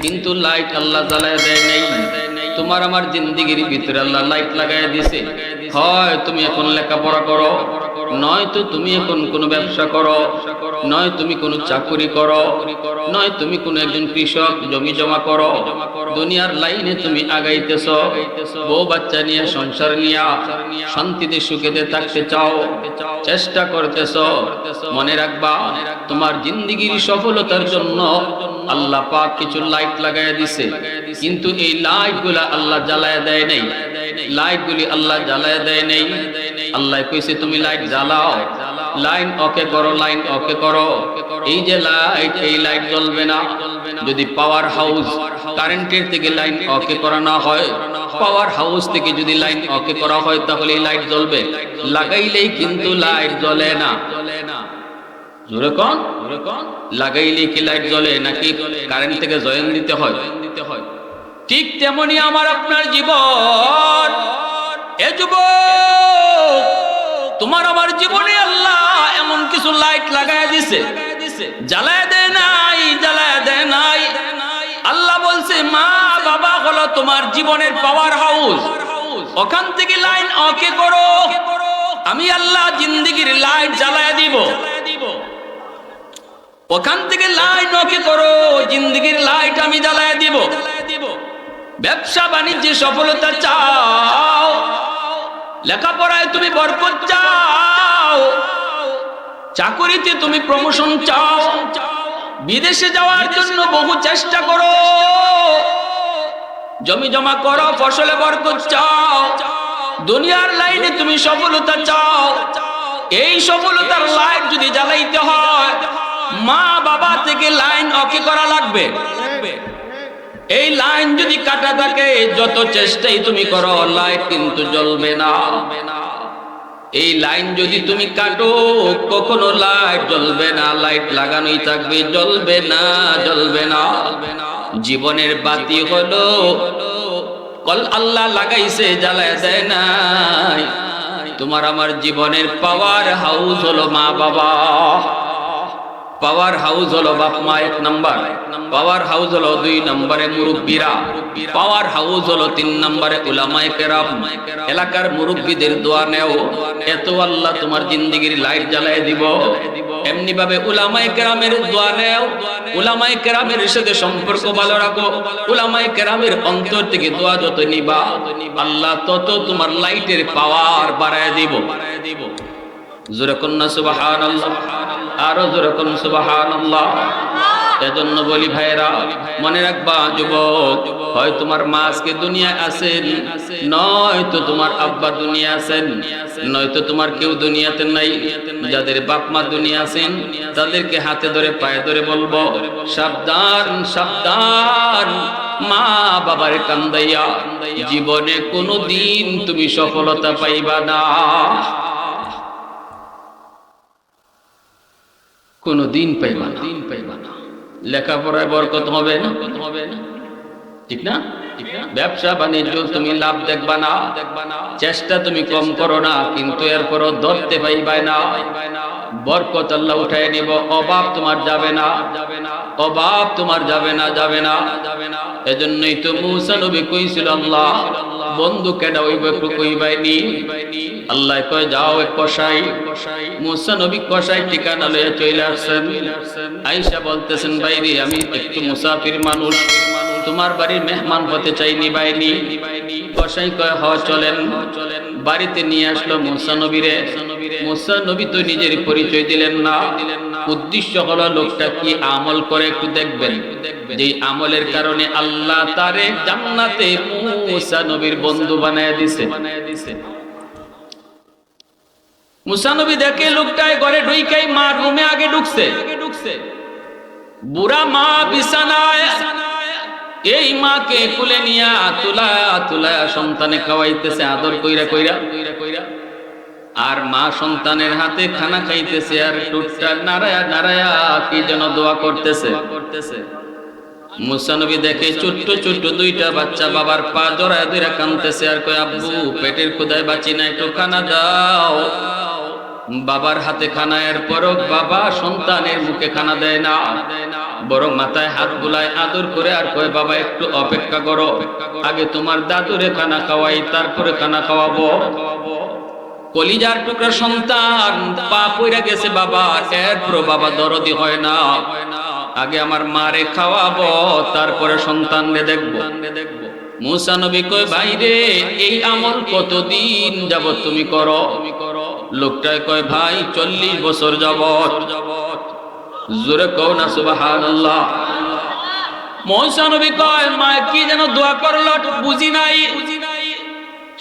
কিন্তু লাইট আল্লাহ জ্বালায়া দেয় নাই। তোমার আমার জিন্দেগির ভিতরে আল্লাহ লাইট লাগায়া দিছে। হয় তুমি এখন লেখাপড়া করো, নয়তো তুমি এখন কোনো ব্যবসা করো, নয় তুমি কোনো চাকরি করো, নয় তুমি কোনো একজন কৃষক জমি জমা করো, দুনিয়ার লাইনে তুমি আগাইতেছ, বউ বাচ্চা নিয়ে সংসার নিয়ে শান্তিতে সুখেতে থাকতে চাও, চেষ্টা করতেছ। মনে রাখবা, তোমার জিন্দেগির সফলতার জন্য আল্লাহ পাক কিছু লাইট লাগাইয়া দিছে, কিন্তু এই লাইট গুলা আল্লাহ জ্বালায় দেয় নাই। লাইট গুলি আল্লাহ জ্বালায় দেয় নাই। আল্লাহ কইছে তুমি লাইট জ্বালাও, লাইন ওকে করো, লাইন ওকে করো। এই যে লাইট, এই লাইট জ্বলবে না যদি পাওয়ার হাউস কারেন্টের থেকে লাইন ওকে করা না হয়। পাওয়ার হাউস থেকে যদি লাইন ওকে করা হয় তাহলে এই লাইট জ্বলবে, লাগাইলেই কিন্তু লাইট জ্বলে না। জোরে কোন, লাগাইলে কি লাইট জ্বলে নাকি কারেন্ট থেকে জয়েন দিতে হয়? ঠিক তেমনি আমার আপনার জীবন। এ যুবক, তোমার আমার জীবনে আল্লাহ এমন কিছু লাইট লাগায় দিছে, জ্বালায় দেয় নাই, জ্বালায় দেয় নাই। আল্লাহ বলছে মা বাবা হলো তোমার জীবনের পাওয়ার হাউস, ওখান থেকে লাইন ওকে করো, আমি আল্লাহ জিন্দেগির লাইট জ্বালায় দিব। ওখান থেকে লাইন ওকে করো, জিন্দেগির লাইট আমি জ্বালায় দিব। ব্যবসা বাণিজ্যে সফলতা চাও, লেখাপড়ায় তুমি বরকত চাও, চাকুরিতে তুমি প্রমোশন চাও, বিদেশে যাওয়ার জন্য বহু চেষ্টা করো, জমি জমা করো, ফসলে বরকত চাও, দুনিয়ার লাইনে তুমি সফলতা চাও। এই সফলতার লাইট যদি জ্বালাইতে হয়, মা বাবা থেকে লাইন ওকে করা লাগবে। এই লাইন যদি কাটা থাকে, যত চেষ্টাই তুমি করো লাইট কিন্তু জ্বলবে না। এই লাইন যদি তুমি কাটো, কখনো লাইট জ্বলবে না, লাইট লাগানোই থাকবে, জ্বলবে না, জ্বলবে না। জীবনের বাতি হলো কল আল্লাহ লাগাইছে, জ্বালায় দেয় নাই। তোমার আমার জীবনের পাওয়ার হাউস হলো মা বাবা, পাওয়ার হাউস হলো বাপ মা 1 নাম্বার, পাওয়ার হাউস হলো 2 নম্বরে মুরব্বীরা, পাওয়ার হাউস হলো 3 নম্বরে উলামায়ে কেরাম। এলাকার মুরব্বীদের দোয়া নেও, এত আল্লাহ তোমার জিন্দেগির লাইট জ্বালায় দিব। এমনি ভাবে উলামায়ে কেরামের দোয়া নেও, উলামায়ে কেরামের সাথে সম্পর্ক ভালো রাখো, উলামায়ে কেরামের অন্তর থেকে দোয়া যত নিবা, আল্লাহ তত তোমার লাইটের পাওয়ার বাড়ায় দিব। জোরে কন্না সুবহানাল্লাহ, আরো জোরে কোন সুবহানাল্লাহ। এজন্য বলি ভাইরা, মনে রাখবা যুবক, হয় তোমার মা আজকে দুনিয়ায় আছেন, নয়তো তোমার আব্বা দুনিয়া আছেন, নয়তো তোমার কেউ দুনিয়াতে নাই। যাদের বাপ মা দুনিয়া আছেন তাদেরকে হাতে ধরে পায়ে ধরে বলবো, সাবধান সাবধান, মা বাবার কান্দাইয়া জীবনে কোনোদিন তুমি সফলতা পাইবা না, কোনদিন পাইবা না। লেখাপড়ায় বরকত হবে না, ঠিক না? ব্যবসা বাণিজ্য তুমি লাভ দেখবা না, চেষ্টা তুমি কম করো না, কিন্তু এরপরও ধরতে পাইবা না। বরকত আল্লাহ উঠায় নিব, অভাব তোমার যাবে না, অভাব তোমার যাবে না, যাবে না। এজন্যই তো মুসা নবী কইছিল, আল্লাহ বন্ধু কেডা হইব একটু কইবাইনি। আল্লাহ কয় যাও এক কসাই। মুসা নবী কসাই ঠিকানা লইয়া চলে আসছেন। আয়েশা বলতেছেন, ভাইরে আমি একটু মুসাফির মানুষ, তোমার বাড়ির মেহমান হতে চাই, নিবাইনি। কসাই কয় হ চলেন। বাড়িতে নিয়ে আসলো মুসা নবীরে। মুসা নবী তো নিজের পরিচয় দিলেন না। উদ্দেশ্য হলো লোকটা কি আমল করে একটু দেখবেন, যে আমলের কারণে আল্লাহ তারে জান্নাতে মুসা নবীর বন্ধু বানায় দিছে। মুসা নবী দেখে লোকটায় ঘরে ঢুইকাই মা রুমে আগে ঢুকছে, বুড়া মা বিছানায়, এই মাকে কুলে নিয়া তুলা তুলা সন্তানে খাওয়াইতেছে আদর কইরা কইরা। আর মা সন্তানের হাতে খানা খাইতেছে আর টুটটা নাড়ায়া নাড়ায়া কি যেন দোয়া করতেছে। মুসা নবী দেখে ছোট্ট ছোট্ট দুইটা বাচ্চা বাবার পা জড়ায় ধরে কাঁদতেছে আর কয়, আব্বু পেটের ক্ষুধায় বাঁচি না, একটু খানা দাও। বাবার হাতে খানা, এর পরও বাবা সন্তানের মুখে খানা দেয় না, বরং মাথায় হাত বুলায় আদর করে আর কয়, বাবা একটু অপেক্ষা করো, আগে তোমার দাদুরে খানা খাওয়াই, তারপরে খানা খাওয়াবো। কলিজার টুকরা সন্তান পা পইরা গেছে বাবা, এরপর বাবা দরদি হয় না, আগে আমার মারে খাওয়াবো তারপরে সন্তানরে দেখবো। মুসা নবী কয়, ভাই রে এই আমল কতদিন যাবত তুমি করো? লোকটায় কয়, ভাই 40 বছর যাবত। জোরে কও না সুবহানাল্লাহ। মুসা নবী কয়, মা কি যেন দোয়া করলো বুঝি নাই।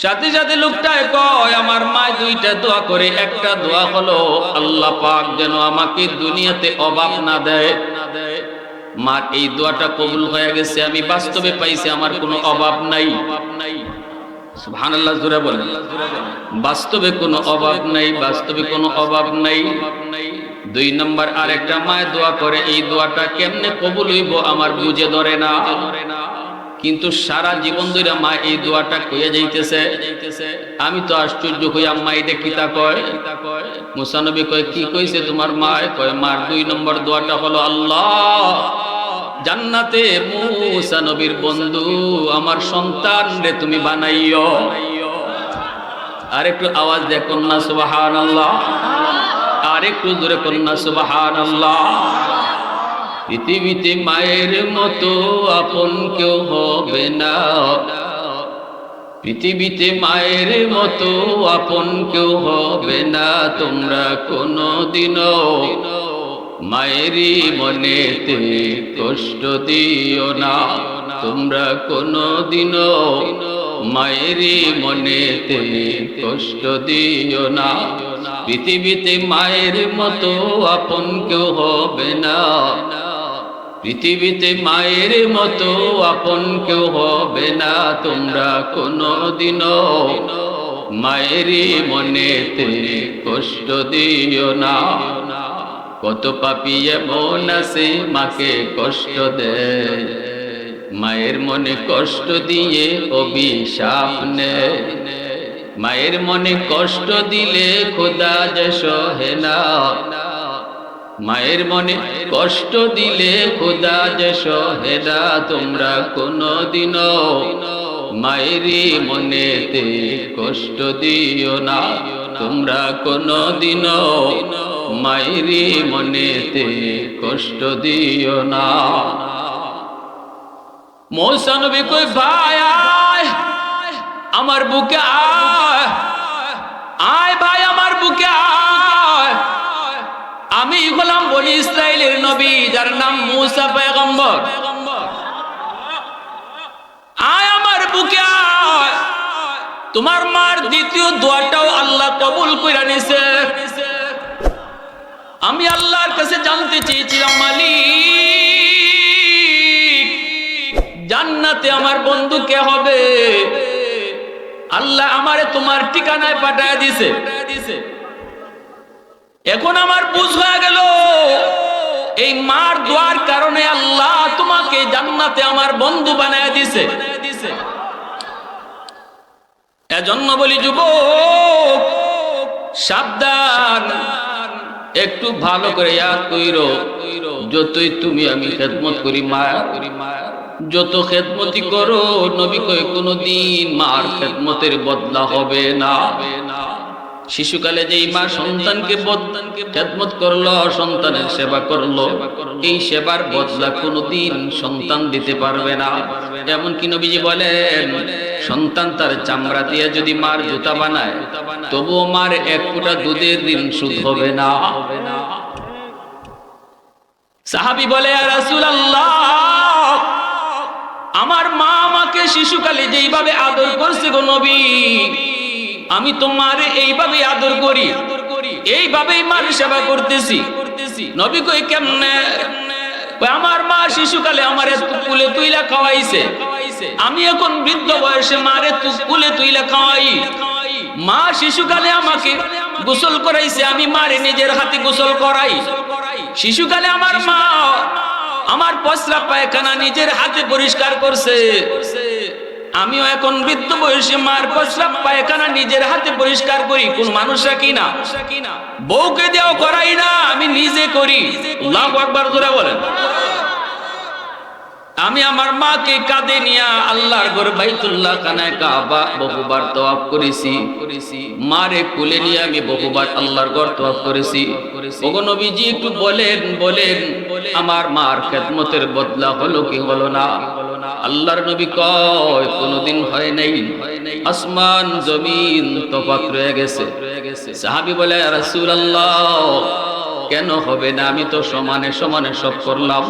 সাথে সাথে লোকটায় কয়, আমার মা দুইটা দোয়া করে, একটা দোয়া হলো আল্লাহ পাক যেন আমাকে দুনিয়াতে অভাব না দেয়। মা এই দোয়াটা কবুল হয়ে গেছে, আমি বাস্তবে পাইছি আমার কোনো অভাব নাই। সুবহানাল্লাহ জোরে বলেন। বাস্তবে কোনো অভাব নাই, বাস্তবে কোনো অভাব নাই। 2 নম্বর আরেকটা মায় দোয়া করে, এই দোয়াটা কেমনে কবুল হইব আমার বুঝে ধরে না, কিন্তু সারা জীবন ধরে মা এই দোয়াটা কইয়া যাইতেছে। আমি তো আশ্চর্য হই, আম্মা এটা কিতা কয়? মুসা নবী কয়, কি কইছে তোমার মা? কয়, মার 2 নম্বর দোয়াটা হলো, আল্লাহ জান্নাতে মুসা নবীর বন্ধু আমার সন্তান রে তুমি বানাইও। আর একটু আওয়াজ দিয়ে কন্যা সুবহানাল্লাহ, আর একটু জোরে কন্যা সুবহানাল্লাহ। পৃথিবীতে মায়ের মতো আপন কেউ হবে না, পৃথিবীতে মায়ের মতো আপন কেউ হবে না। তোমরা কোনোদিনও মায়েরই মনেতে কষ্ট দিও না, তোমরা কোনোদিনও মায়েরই মনেতে কষ্ট দিও না। পৃথিবীতে মায়ের মতো আপন কেউ হবে না, পৃথিবীতে মায়ের মতো আপন কেউ হবে না। তোমরা কোনোদিনও মায়েরই মনেতে কষ্ট দিও না। কত পাপী এমন আছে মাকে কষ্ট দেয়, মায়ের মনে কষ্ট দিয়ে অভিশাপ নেয়। মায়ের মনে কষ্ট দিলে খোদা যে সহে না, মায়ের মনে কষ্ট দিলে খোদা যে সহে না। তোমরা কোনোদিনও মায়েরই মনেতে কষ্ট দিও না, তোমরা কোনোদিনও মায়েরই মনেতে কষ্ট দিও না। মুসা নবী কই, ভাই আয় আমার বুকে আয়, আয় ভাই আমার বুকে আয়। আমি হলাম বনি ইসরাইলের নবী, যার নাম মুসা পয়গম্বর। আয় আমার বুকে আয়। তোমার মার দ্বিতীয় দোয়াটাও আল্লাহ কবুল কইরা নিছে। আমি আল্লাহর কাছে জানতে চেয়েছিলাম, মালিক জান্নাতে আমার বন্ধু কে হবে? আল্লাহ আমারে তোমার ঠিকানায় পাঠায় দিছে। এখন আমার বুঝ হয়ে গেল, এই মার দোয়ার কারণে আল্লাহ তোমাকে জান্নাতে আমার বন্ধু বানায় দিছে। এজন্য বলি যুবক সাবধান, একটু ভালো করে ইয়াদ কইরো, যতই তুমি আমি খেদমত করি মায়ের, যত খেদমতি করো, নবী কয় কোনদিন মার খেদমতের বদলা হবে না। শিশুকালে যেই মা সন্তানকে খেদমত করলো, সন্তানের সেবা করলো, এই সেবার বদলা কোনদিন সন্তান দিতে পারবে না। এমনকি নবীজি বলেন, সন্তান তার চামড়া দিয়ে যদি মার জুতা বানায়, তবুও মার 1 ফোঁটা দুধের ঋণ শোধ হবে না। সাহাবী বলে, ইয়া রাসূলুল্লাহ, আমার মা আমাকে শিশুকালে যেইভাবে আদর করছে গো নবী, আমি তো মারে এইভাবে আদর করি, এইভাবেই মার সেবা করতেছি। নবী কই, কেমনে? আমার মা শিশুকালে আমারে কুলে তুইলা খাওয়াইছে, আমি এখন বৃদ্ধ বয়সে মারে কুলে তুইলা খাওয়াই। মা শিশুকালে আমাকে গোসল করাইছে, আমি মারে নিজের হাতে গোসল করাই। শিশুকালে আমার মা আমার প্রস্রাব পায়খানা নিজের হাতে পরিষ্কার করছে। আমিও এখন বৃদ্ধ বয়সে মার প্রস্রাব পায়খানা নিজের হাতে পরিষ্কার করি। কোন মানুষ রাখি না, বউকে দেও করাই না, আমি নিজে করি। আল্লাহু আকবার জোরে বলেন। আমি আমার মাকে কাঁধে নিয়ে আল্লাহর ঘর বাইতুল্লাহ খানায় কাবা বহুবার তওয়াফ করেছি। মারে কোলে নিয়ে আমি বহুবার আল্লাহর ঘর তওয়াফ করেছি। ওগো নবীজি একটু বলেন আমার মার খেদমতের বদলা হলো কি হলো না? আল্লাহর নবী কয় কোনদিন হয় নাই, আসমান জমিন তফাৎ রয়ে গেছে। সাহাবী বলে ইয়া রাসূলুল্লাহ কেন হবে না? আমি তো সমানে সমানে সব করলাম,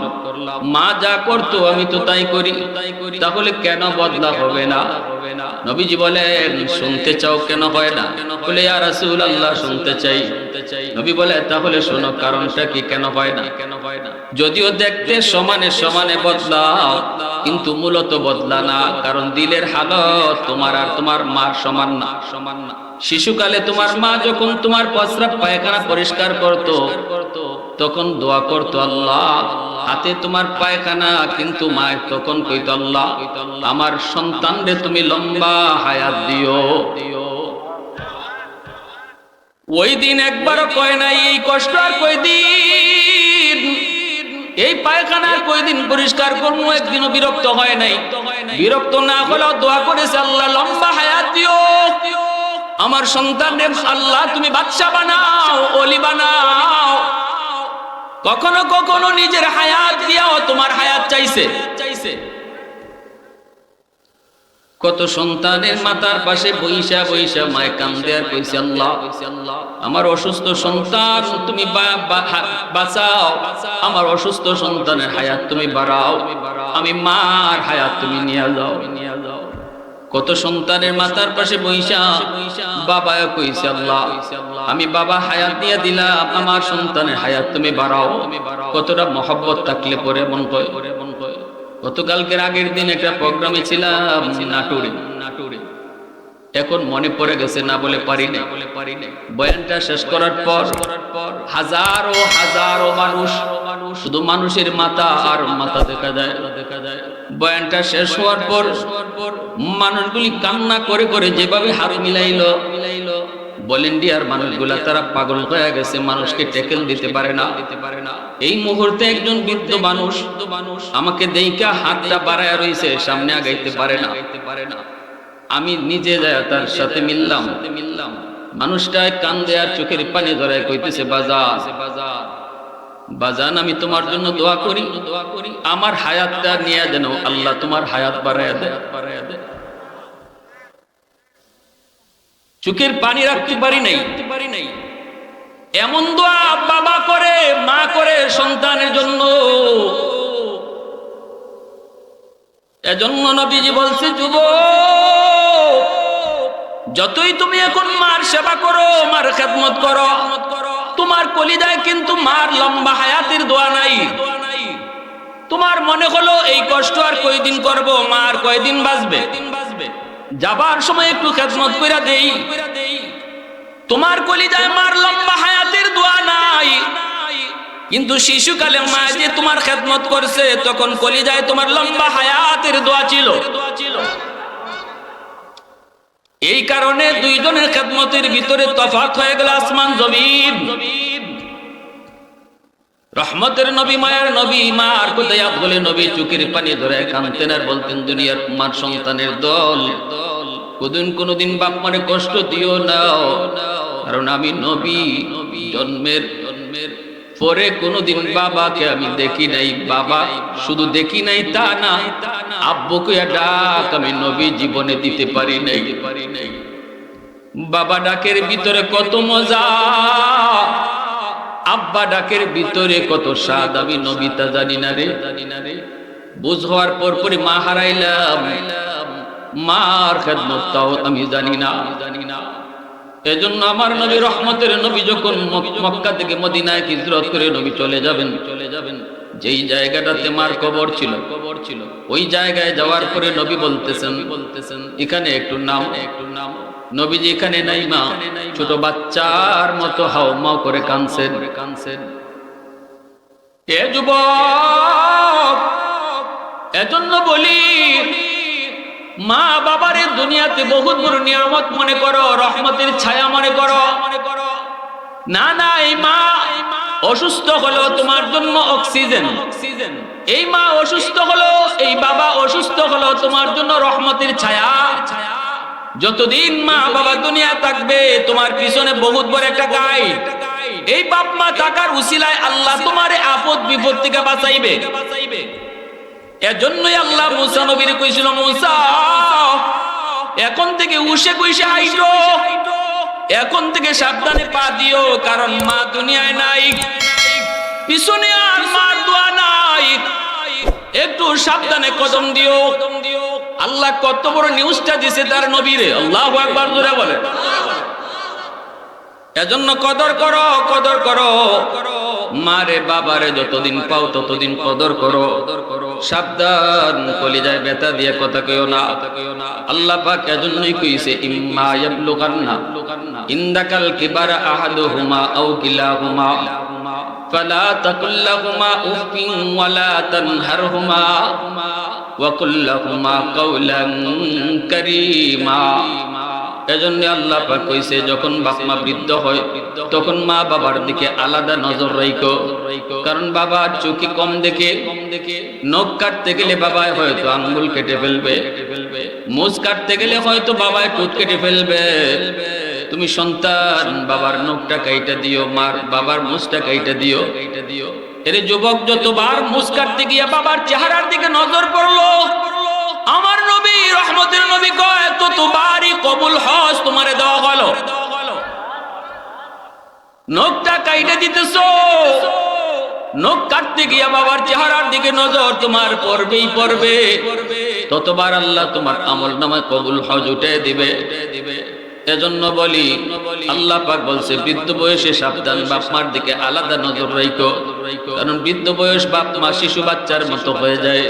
মা যা করতো আমি তো তাই করি, তাহলে কেন বদলা হবে না? নবীজি বলেন শুনতে চাও কেন হয় না? বলে ইয়া রাসূলুল্লাহ শুনতে চাই। নবী বলে তাহলে শোনো কারণটা কি, কেন হয় না? যদিও দেখতে সমানে সমানে বদলাও কিন্তু মূলত বদলা না, কারণ দিলের হালত তোমার আর তোমার মার সমান না। শিশুকালে তোমার মা যখন তোমার প্রস্রাব পায়খানা পরিষ্কার করতো তখন দোয়া করতো আল্লাহ হাতে তোমার পায়খানা, কিন্তু মা তখন কইতো আল্লাহ আমার সন্তানরে তুমি লম্বা হায়াত দিও। ওই দিন একবারও কয় নাই এই কষ্ট আর কয়দিন, এই পায়খানা আর কয়দিন পরিষ্কার করবো, একদিনও বিরক্ত হয় নাই। বিরক্ত না হলেও দোয়া করেছে আল্লাহ লম্বা হায়াত দিও আমার সন্তানরে, আল্লাহ তুমি বাদশা বানাও, ওলি বানাও। কখনো কখনো নিজের হায়াত দিয়াও তোমার হায়াত চাইছে। কত সন্তানের মাথার পাশে বইসা বইসা মায় কান্দে আর কইছে আল্লাহ আমার অসুস্থ সন্তান তুমি বাঁচাও, আমার অসুস্থ সন্তানের হায়াত তুমি বাড়াও, আমি মার হায়াত তুমি নিয়ে যাও। কত সন্তানের মাথার পাশে বইসা বাবা কইছে আল্লাহ আমি বাবা হায়াত দিয়ে দিলাম, আমার সন্তানের হায়াত তুমি বাড়াও। কতটা মহব্বত থাকলে পরে মন কয়। গতকালকের আগের দিন একটা প্রোগ্রামে ছিলাম নাটোরে, এখন মনে পড়ে গেছে না বলে পারি না। বয়ানটা শেষ করার পর হাজারো হাজারো মানুষ, শুধু মানুষের মাথা আর মাথা দেখা যায়। বয়ানটা শেষ হওয়ার পর মানুষগুলি কান্না করে করে যেভাবে হাত মিলাইলো, ভলেন্টিয়ার মানুষগুলা তারা পাগল হয়ে গেছে, মানুষকে ট্যাকেল দিতে পারে না। এই মুহূর্তে একজন বৃদ্ধ মানুষ আমাকে দেইখা হাতটা বাড়ায় রইছে, সামনে আগাইতে পারে না। আমি নিজে যায় তার সাথে মিললাম, মানুষটা কান্দে আর চোখের পানি ধরে কইতেছে বাজান আমি তোমার জন্য দোয়া করি, আমার হায়াতটা নিয়ে যেন আল্লাহ তোমার হায়াত বাড়ায় দেয়। চোখের পানি রাখতে পারি নাই। এমন দোয়া বাবা করে, মা করে সন্তানের জন্য। এজন্য নবীজি বলছে যুবক যতই তুমি এখন মার সেবা করো, মার খেদমত করো, তোমার কলিজায় কিন্তু মার লম্বা হায়াতের দোয়া নাই। তোমার মনে হলো এই কষ্ট আর কয়দিন করব, মা আর কয়দিন বাঁচবে, যাবার সময় একটু খেদমত কইরা দেই। তোমার কলিজায় মার লম্বা হায়াতের দোয়া নাই, কিন্তু শিশুকালে মা যে তোমার খেদমত করছে তখন কলিজায় তোমার লম্বা হায়াতের দোয়া ছিল। এই কারণে দুইজনের খেদমতের ভিতরে তফাৎ হয়ে গেল আসমান জমিন। রহমতের নবী, মায়ের নবী, মার কোথায় বলে নবী চোখের পানি ধরে কাঁদতেন আর বলতেন দুনিয়ার মার সন্তানের দল কোনদিন বাপ মারে কষ্ট দিও না, কারণ আমি নবী। জন্মের পরে কোনদিন বাবাকে আমি দেখি নাই, বাবা শুধু দেখি নাই তা না, আব্বুকে ডাক আমি নবী জীবনে দিতে পারি নাই। বাবা ডাকের ভিতরে কত মজা, আব্বা ডাকের ভিতরে কত স্বাদ, আমি নবী তা জানি না রে। বুঝ হওয়ার পর পরে মা হারাইলাম, মার খেদমত তাও আমি জানি না। এজন্য আমার নবী রহমতের নবী যখন মক্কা থেকে মদিনায় হিজরত করে নবী চলে যাবেন, যেই জায়গাটাতে মার কবর ছিল ওই জায়গায় যাওয়ার পরে নবী বলতেছেন এখানে একটু নাম। নবীজি এখানে নাই মা, ছোট বাচ্চার মতো হাউমাউ করে কাঁদছেন। এ যুবক, এজন্য বলি মা বাবার দুনিয়াতে বহুত বড় নিয়ামত মনে করো, রহমতের ছায়া মনে করো। না না, এই মা অসুস্থ হলো তোমার জন্য অক্সিজেন, এই মা অসুস্থ হলো, এই বাবা অসুস্থ হলো তোমার জন্য রহমতের ছায়া। যতদিন মা বাবা দুনিয়া থাকবে তোমার পিছনে বহুত বড় একটা গাইড। এই বাপ মা থাকার উসিলায় আল্লাহ তোমারে আপদ বিপদ থেকে বাঁচাইবে। এজন্যই আল্লাহ মুসা নবীর কইছিল, মুসা এখন থেকে উশে কইসে হাইটো, এখন থেকে সাবধানে পা দিও, কারণ মা দুনিয়ায় নাই, পিছনে আর মার দোয়া নাই, একটু সাবধানে কদম দিও। আল্লাহ কত বড় নিউজটা দিছে তার নবীরে, আল্লাহু আকবার জোরে বলে। এজন্য কদর করো, কদর করো মারে বাবারে, যতদিন পাও ততদিন কদর করো। সাবধান, কলিজায় ব্যথা দিয়ে কথা কইও না। আল্লাহ পাক এজন্যই কইছে, ইম্মা ইয়াবলুগান্না ইনদাকাল কিবারা আহাদুহুমা আও কিলাহুমা ফালা তাকুল লাহুমা উফিন ওয়ালা তানহারহুমা ওয়া কুল লাহুমা কাওলান কারীমা। এজন্য আল্লাহ পাক কইছে, যখন বাপ মা বৃদ্ধ হয় তখন মা বাবার দিকে আলাদা নজর রাখো, কারণ বাবা চোখে কম দেখে, নখ কাটতে গেলে বাবায় হয়তো আঙ্গুল কেটে ফেলবে, মুছ কাটতে গেলে হয়তো বাবায় টুট কেটে ফেলবে। তুমি সন্তান বাবার নখটা কাইটা দিও, মার বাবার মুছটা কাইটা দিও। এর যুবক যতবার মুছ কাটতে গিয়া বাবার চেহারার দিকে নজর পড়লো, আমার নবী রহমতের নবী কয় ততবারই কবুল হজ তোমারে দেওয়া হলো। নখটা কাইটা দিতেছো, নখ কাটতে গিয়া বাবার চেহারার দিকে নজর তোমার পড়বেই পড়বে, ততবার আল্লাহ তোমার আমল নামায় কবুল হজ উঠে দিবে। এজন্য বলি, আল্লাহ পাক বলছে বৃদ্ধ বয়সে সাবধান, বাপ মার দিকে আলাদা নজর রাখো, কারণ বৃদ্ধ বয়স বাপ মা শিশু বাচ্চার মতো হয়ে যায়,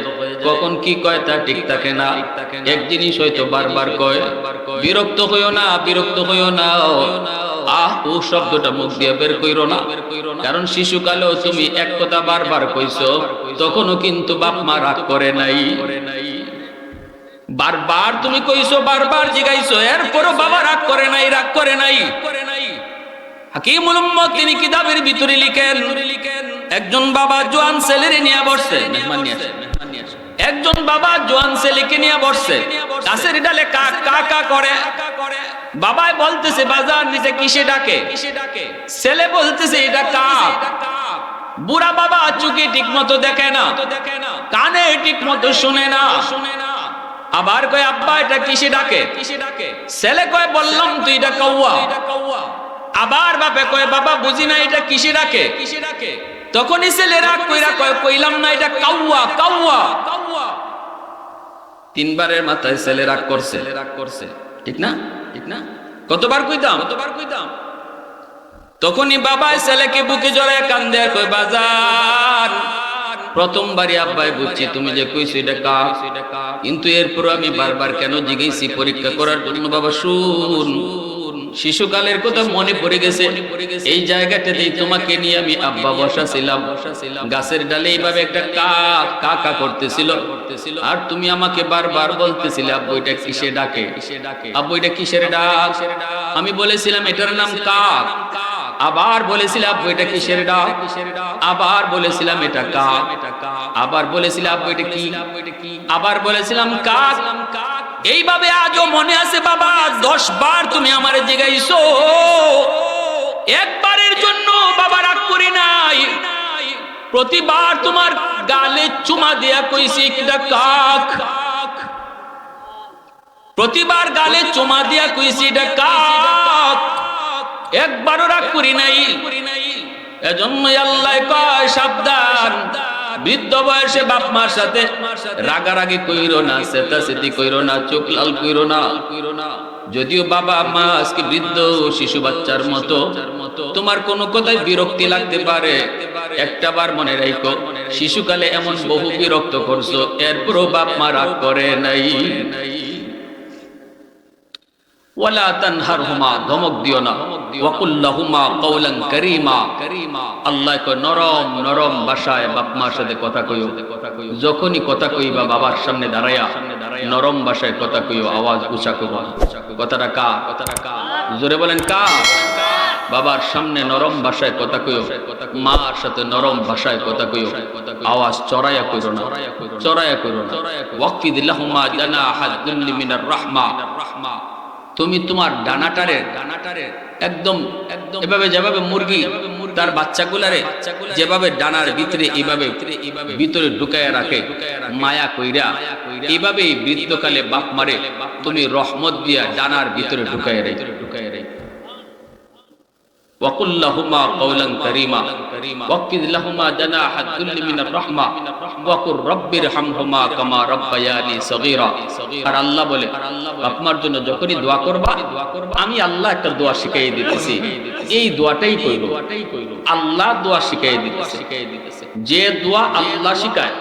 কখন কি কয় তা ঠিক থাকে না, এক জিনিস হয়তো বারবার কয়। বিরক্ত হইও না, বিরক্ত হইও না, আহ ও শব্দটা মুখ দিয়ে বের কইরো না, কারণ শিশুকালেও তুমি এক কথা বারবার কইছো, তখনও কিন্তু বাপ মা রাগ করে নাই। বারবার তুমি কইছো, বারবার জিগাইছো, এরপরও বাবা রাগ করে নাই, রাগ করে নাই। হাকিমুল উম্মত তিনি কিতাবের ভিতরে লিখেন, একজন বাবা জোয়ান ছেলেরে নিয়ে বসছে, একজন বাবা জোয়ান ছেলেকে নিয়ে বসছে, গাছের ডালে কা কা কা করে। বাবাই বলতেছে বাজার নিচে কিসে ডাকে, ছেলে বলতেছে এটা কাক। বুড়া বাবা চোখে ঠিক মতো দেখে না, কানে ঠিক মতো শুনে না, আবার কয় আব্বা এটা কিসে ডাকে, ছেলে কয় বললাম তুই এটা কাউয়া। আবার বাপে কয় বাবা বুঝি না এটা কিসে ডাকে, তখনই ছেলে রাগ কইরা কয় কইলাম না এটা কাউয়া কাউয়া। তিনবারের মাথায় ছেলে রাগ করছে, ঠিক না, ঠিক না, কতবার কইতাম, কতবার কইতাম। তখনই বাবা ছেলেকে বুকে জড়ায় কান্দে আর কয় বাজার, প্রথমবারই আব্বাই বুঝছি তুমি যে কইছো এটা কাক, কিন্তু এরপর আমি বারবার কেন জিজ্ঞেসি পরীক্ষা করার জন্য। বাবা শুন, শিশুকালের কথা মনে পড়ে গেছে, এই জায়গাটাতেই তোমাকে নিয়ে আমি আব্বা বসাছিলাম, গাছের ডালে এইভাবে একটা কাক কাকা করতেছিল, আর তুমি আমাকে বারবার বলতেছিলে আব্বু এটা কিসে ডাকে, আব্বু এটা কিসের ডাক। আমি বলেছিলাম এটার নাম কাক, আবার বলেছিলাম আব্বু এটা কিসের ডাক, আবার বলেছিলাম এটা কাক, আবার বলেছিলাম আব্বু এটা কি, আবার বলেছিলাম কাক। এইভাবে আজও মনে আছে বাবা, 10 বার তুমি আমারে জিগাইছো, একবারের জন্য বাবা রাগ করি নাই, প্রতিবার তোমার গালে চুমা দিয়া কইছি এটা কাক, প্রতিবার গালে চুমা দিয়া কইছি এটা কাক, একবারও রাগ করি নাই। এজন্যই আল্লাহ কয় সাবধান, বৃদ্ধ বয়সে বাপ মার সাথে রাগারাগি কইরো না, সেতাসেতি কইরো না, চোখ লাল কইরো না। যদিও বাবা মা আজকে বৃদ্ধ শিশু বাচ্চার মতো, তোমার কোনো কথায় বিরক্তি লাগতে পারে, একটা বার মনে রাখো শিশুকালে এমন বহু বিরক্ত করছো, এরপরও বাপ মা রাগ করে নাই। ওয়ালা তানহারহুমা, ধমক দিও না। ওয়াকুল লাহুমা কাওলান কারীমা, আল্লাহ কয় নরম নরম ভাষায় বাপ মার সাথে কথা কইও। যখনই কথা কইবা বাবার সামনে দাঁড়ায়া নরম ভাষায় কথা কইও, আওয়াজ উঁচা করো না। কথাটা কার? জোরে বলেন কার? বাবার সামনে নরম ভাষায় কথা কইও, মার সাথে নরম ভাষায় কথা কইও, আওয়াজ চড়াইয়া কইরো না, চড়াইয়া কইরো না। ওয়াকফিদ লাহুমা জানাহাদ যুল্লি মিনার রাহমা, তুমি তোমার ডানাটারে একদম এভাবে, যেভাবে মুরগি তার বাচ্চাগুলারে যেভাবে ডানার ভিতরে এইভাবে ভিতরে ঢুকায়া রাখে মায়া কইরা, এইভাবে বৃদ্ধকালে বাপ মারে তুমি রহমত দিয়া ডানার ভিতরে ঢুকায়া রে। وقل لهما قولا كريما واخفض لهما جناح الذل من الرحمة وقل رب ارحمهما كما ربياني صغيرا। আর আল্লাহ বলে আপনার জন্য যখনই দোয়া করবা, আমি আল্লাহ একটা দোয়া শিখাই দিতেছি, এই দোয়াটাই কইরো। আল্লাহ দোয়া শিখাই দিতেছে, যে দোয়া আল্লাহ শিখায়,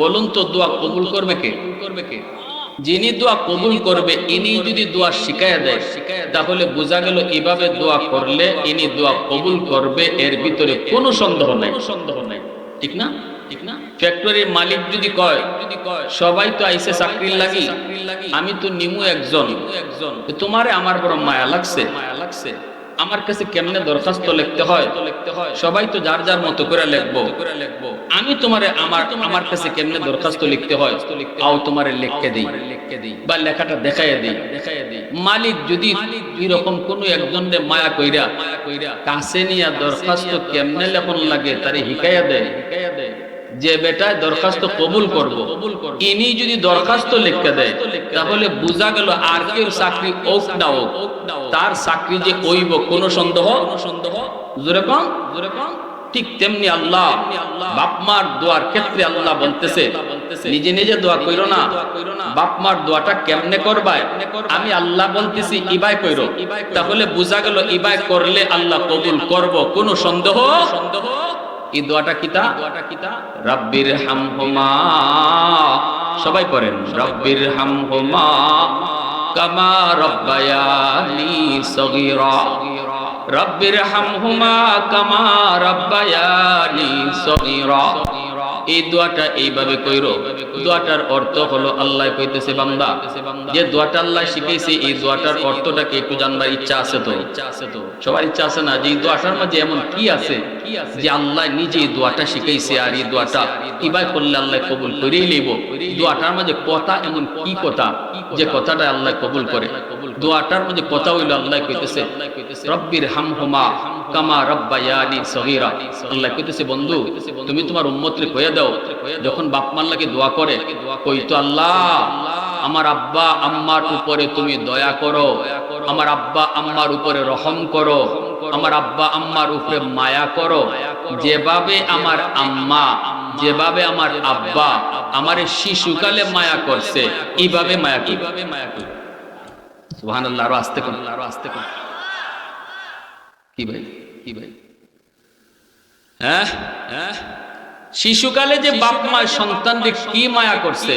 বলুন তো দোয়া কবুল করবে কে? যিনি দোয়া কবুল করবে ইনি যদি দোয়া শিখায়া দেয়, তাহলে বোঝা গেল এইভাবে দোয়া করলে ইনি দোয়া কবুল করবে, এর ভিতরে কোনো সন্দেহ নাই। ঠিক না? ফ্যাক্টরির মালিক যদি কয় সবাই তো আইসে চাকরির লাগি, আমি তো নিমু একজন, তোমারে আমার বড় মায়া লাগছে, আমার কাছে কেমনে দরখাস্ত লিখতে হয়, সবাই তো যার যার মতো করে লিখবো, আমি তোমারে আমার কাছে কেমনে দরখাস্ত লিখতে হয় আও তোমারে লিখকে দেই বা লেখাটা দেখাইয়া দেই। মালিক যদি এরকম কোন একজনের মায়া কইরা কাছে নিয়া দরখাস্ত কেমনে লেখন লাগে তারে হিকাইয়া দেয়, যে বেটায় দরখাস্ত কবুল করব, ইনি যদি দরখাস্ত লিখে দেয়, তাহলে বোঝা গেল আর কেউ চাকরি হোক না হোক তার চাকরি যে হইব কোনো সন্দেহ। জোরে কম। ঠিক তেমনি আল্লাহ বাপ মার দোয়ার ক্ষেত্রে আল্লাহ বলতেছে নিজে নিজে দোয়া কইরো না, বাপ মার দোয়াটা কেমনে করবা আমি আল্লাহ বলতেছি ইবাই কইরো, তাহলে বোঝা গেল ইবাই করলে আল্লাহ কবুল করব, কোনো সন্দেহ। এই দোয়াটা কিতা? রাব্বির হামহুমা, সবাই পড়েন রাব্বির হামহুমা কামা রাব্বায়ানি সগীরা, রাব্বির হামহুমা কামা রাব্বায়ানি সগীরা। এই দোয়াটা এইভাবে কইরো। দোয়াটার অর্থ হলো আল্লাহ কইতেছে বান্দা, যে দোয়াটা আল্লাহ শিখাইছে এই দোয়াটার অর্থটা কি একটু জানবার ইচ্ছা আছে তো? সবার ইচ্ছা আছে না যে এই দোয়াটার মধ্যে এমন কি আছে যে আল্লাহ নিজে এই দোয়াটা শিখাইছে, আর এই দোয়াটা কিভাবে করলে আল্লাহ কবুল করেই লইব। দোয়াটার মধ্যে কথা এমন কি কথা যে কথাটা আল্লাহ কবুল করে। দোয়াটার মধ্যে কথা হইল আল্লাহ কইতেছে রব্বির হামহুমা কামা রাব্বায়ানি সগীরা। আল্লাহ কইতেছে বন্ধু তুমি তোমার উম্মতরে কইয়া দাও, যখন বাপ মার লাগে দোয়া করে কইতো আল্লাহ আমার আব্বা আম্মার উপরে তুমি দয়া করো, আমার আব্বা আম্মার উপরে রহম করো, আমার আব্বা আম্মার উপরে মায়া করো, যেভাবে আমার আম্মা যেভাবে আমার আব্বা আমার শিশুকালে মায়া করছে এইভাবে মায়া করি। সুবহানাল্লাহ। আরো আস্তে কোন কি ভাই হ্যাঁ, শিশুকালে যে বাপ মা সন্তানকে কি মায়া করছে,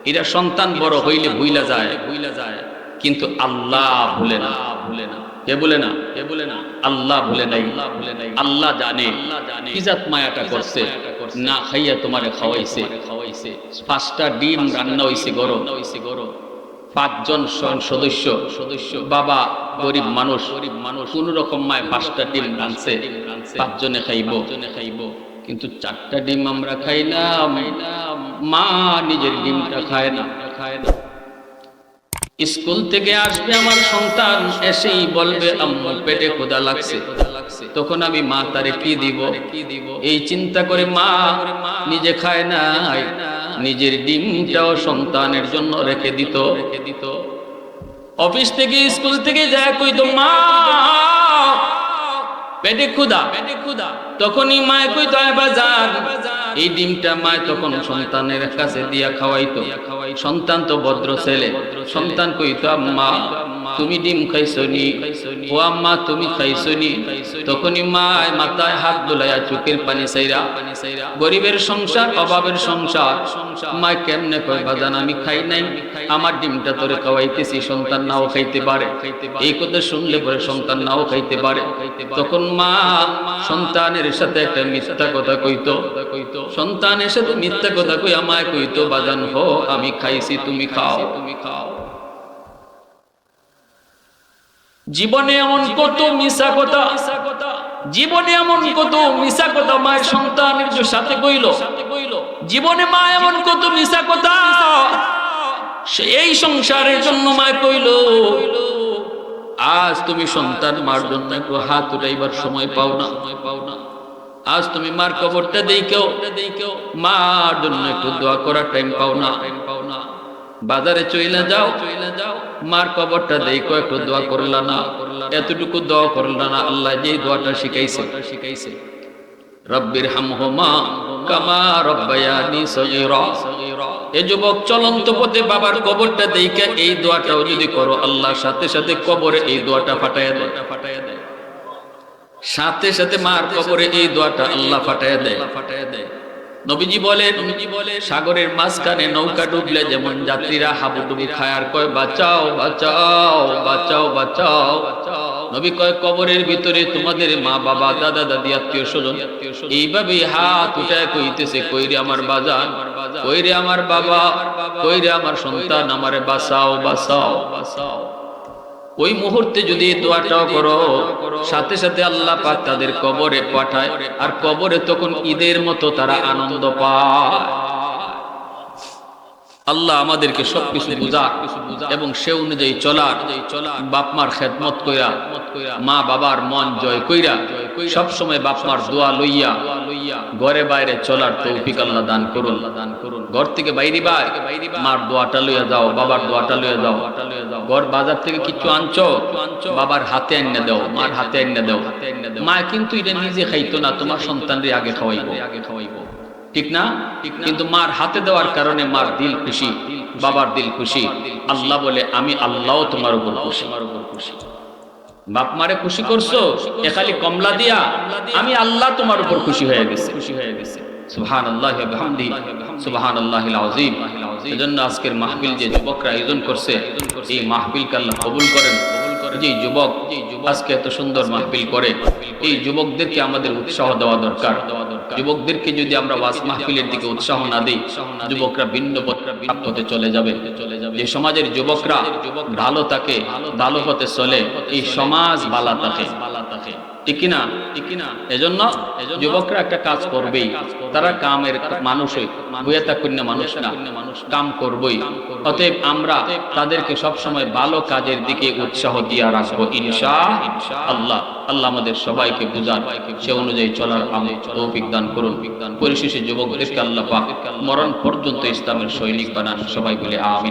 এরা সন্তান বড় হইলে ভুইলা যায়, কিন্তু আল্লাহ ভুলে না। কে বলে না? আল্লাহ ভুলে নাই। আল্লাহ জানে কি জাত মায়াটা করছে। না খাইয়া তোমারে খাওয়াইছে, 5টা ডিম রান্না হইছে গরম, 5 জন সদস্য, বাবা গরিব মানুষ, কোন রকম মায় 5টা ডিম রাঁধছে, 5 জনে খাইব, কিন্তু 4টা ডিম আমরা খাইলাম, মা নিজের ডিমটা খায় না। স্কুল থেকে আসবে আমার সন্তান, এসেই বলবে আম্মু পেটে ক্ষুধা লাগছে, তখন আমি মা তারে কি দিব? এই চিন্তা করে মা নিজে খায় না, নিজের ডিমটাও সন্তানের জন্য রেখে দিত। অফিস থেকে স্কুল থেকে যায় কইতো মা পেটে ক্ষুধা, তখনই মায় কইতো আয় বাজার, এই ডিমটা মায় তখন সন্তানের কাছে দিয়া খাওয়াইতো। সন্তান তো ভদ্র ছেলে, সন্তান কইতো আম্মা তুমি ডিম খাইছনি, ও আম্মা তুমি খাইছনি। তখনই মায় মাথায় হাত বুলাইয়া চোখের পানি চাইরা, গরিবের সংসার, অভাবের সংসার, মা কেমনে কয় বাজান আমি খাই নাই, আমার ডিমটা তোরে খাওয়াইতেছি, সন্তান নাও খাইতে পারে। এই কথা শুনলে পরে সন্তান নাও খাইতে পারে। তখন মা সন্তানের সাথে একটা মিথ্যা কথা কইতো, সন্তানের সাথে মিথ্যা কথা কই আমায় কইতো বাজান হো আমি খাইছি তুমি খাও, তুমি খাও। জীবনে এমন কত মিছা কথা, জীবনে এমন কত মিছা কথা মায়ের সন্তানের সাথে কইল, জীবনে মা এমন কত মিছা কথা এই সংসারের জন্য মা কইল। আজ তুমি সন্তান মার জন্য একটু হাত উঠাইবার সময় পাও না, আজ তুমি মার কবরটা দেখো, মার জন্য একটু দোয়া করার টাইম পাও না। বাজারে চইলা যাও, মার কবরটা দেখো, একটু দোয়া করলা না, এতটুকু দোয়া করলা না। আল্লাহ যে দোয়াটা শিখাইছে, রব্বির হামহুমা কামা রব্বায়ানি সগীরা। এ যুবক চলন্ত পথে বাবার কবরটা দেখে এই দোয়াটাও যদি করো, আল্লাহর সাথে সাথে কবরে এই দোয়াটা ফাটাইয়া দেয়, সাথে সাথে মার কবরে এই দোয়াটা আল্লাহ ফাটাইয়া দেয়। নবীজি বলে সাগরের মাঝখানে নৌকা ডুবলে যেমন যাত্রীরা হাবুডুবু খায় আর কয় বাঁচাও বাঁচাও বাঁচাও বাঁচাও, নবী কয় কবরের ভিতরে তোমাদের মা বাবা দাদা দাদি আত্মীয় স্বজন এইভাবে হাত উঠায় কইতেছে কইরে আমার বাজান, কইরে আমার বাবা, কইরে আমার সন্তান, আমারে বাঁচাও বাঁচাও বাঁচাও। ওই মুহূর্তে যদি দোয়াটাও করো, সাথে সাথে আল্লাহ পাক তাদের কবরে পাঠায়, আর কবরে তখন ঈদের মতো তারা আনন্দ পায়। আল্লাহ আমাদেরকে সবকিছু বুঝা এবং সে অনুযায়ী চলার, বাপ মার খেদমত কইরা, মা বাবার মন জয় কইরা, সব সময় বাপ মার দোয়া লইয়া ঘরে বাইরে চলার তৌফিক আল্লাহ দান করুন। ঘর থেকে বাইরে মার দোয়াটা লইয়া যাও, বাবার দোয়াটা লইয়া যাও। ঘর বাজার থেকে কিছু আনছো, বাবার হাতে আইনা দাও, মার হাতে আইনা দাও। মা কিন্তু এটা নিজে খাইতো না, তোমার সন্তানরে আগে খাওয়াইবো, ঠিক না? কিন্তু মার হাতে দেওয়ার কারণে মার দিল খুশি, বাবার দিল খুশি। আল্লাহ বলে আমি আল্লাহ তোমার উপর খুশি। বাপ মারে খুশি করছো এ খালি কমলা দিয়া, আমি আল্লাহ তোমার উপর খুশি হয়ে গেছে, খুশি হয়ে গেছে। সুবহানাল্লাহি ওয়া বিহামদিহি সুবহানাল্লাহিল আযীম। এজন্য আজকের মাহফিল যে যুবকরা আয়োজন করছে, এই মাহফিলকে আল্লাহ কবুল করেন। যে যুবক আজকে এত সুন্দর মাহফিল করে, এই যুবকদেরকে আমাদের উৎসাহ দেওয়া দরকার। যুবকদেরকে যদি আমরা ওয়াজ মাহফিলের দিকে উৎসাহ না দিই, যুবকরা ভিন্ন পথে চলে যাবে। যে সমাজের যুবকরা ভালো থাকে, ভালো পথে চলে, এই সমাজ ভালো থাকে, ঠিক কিনা? এজন্য যুবকরা একটা কাজ করবেই, তারা কামের মানুষই, বুয়াতা কন্যা মানুষ না, কাম করবই। অতএব আমরা তাদেরকে সব সময় ভালো কাজের দিকে উৎসাহ দিয়ে রাখবো ইনশাআল্লাহ। আল্লাহ আমাদের সবাইকে বুঝান, সে অনুযায়ী চলার তৌফিক দান করুন। পরিশেষে যুবকদেরকে আল্লাহ পাক মরণ পর্যন্ত ইসলামের সৈনিক বানান, সবাই বলে আমিন।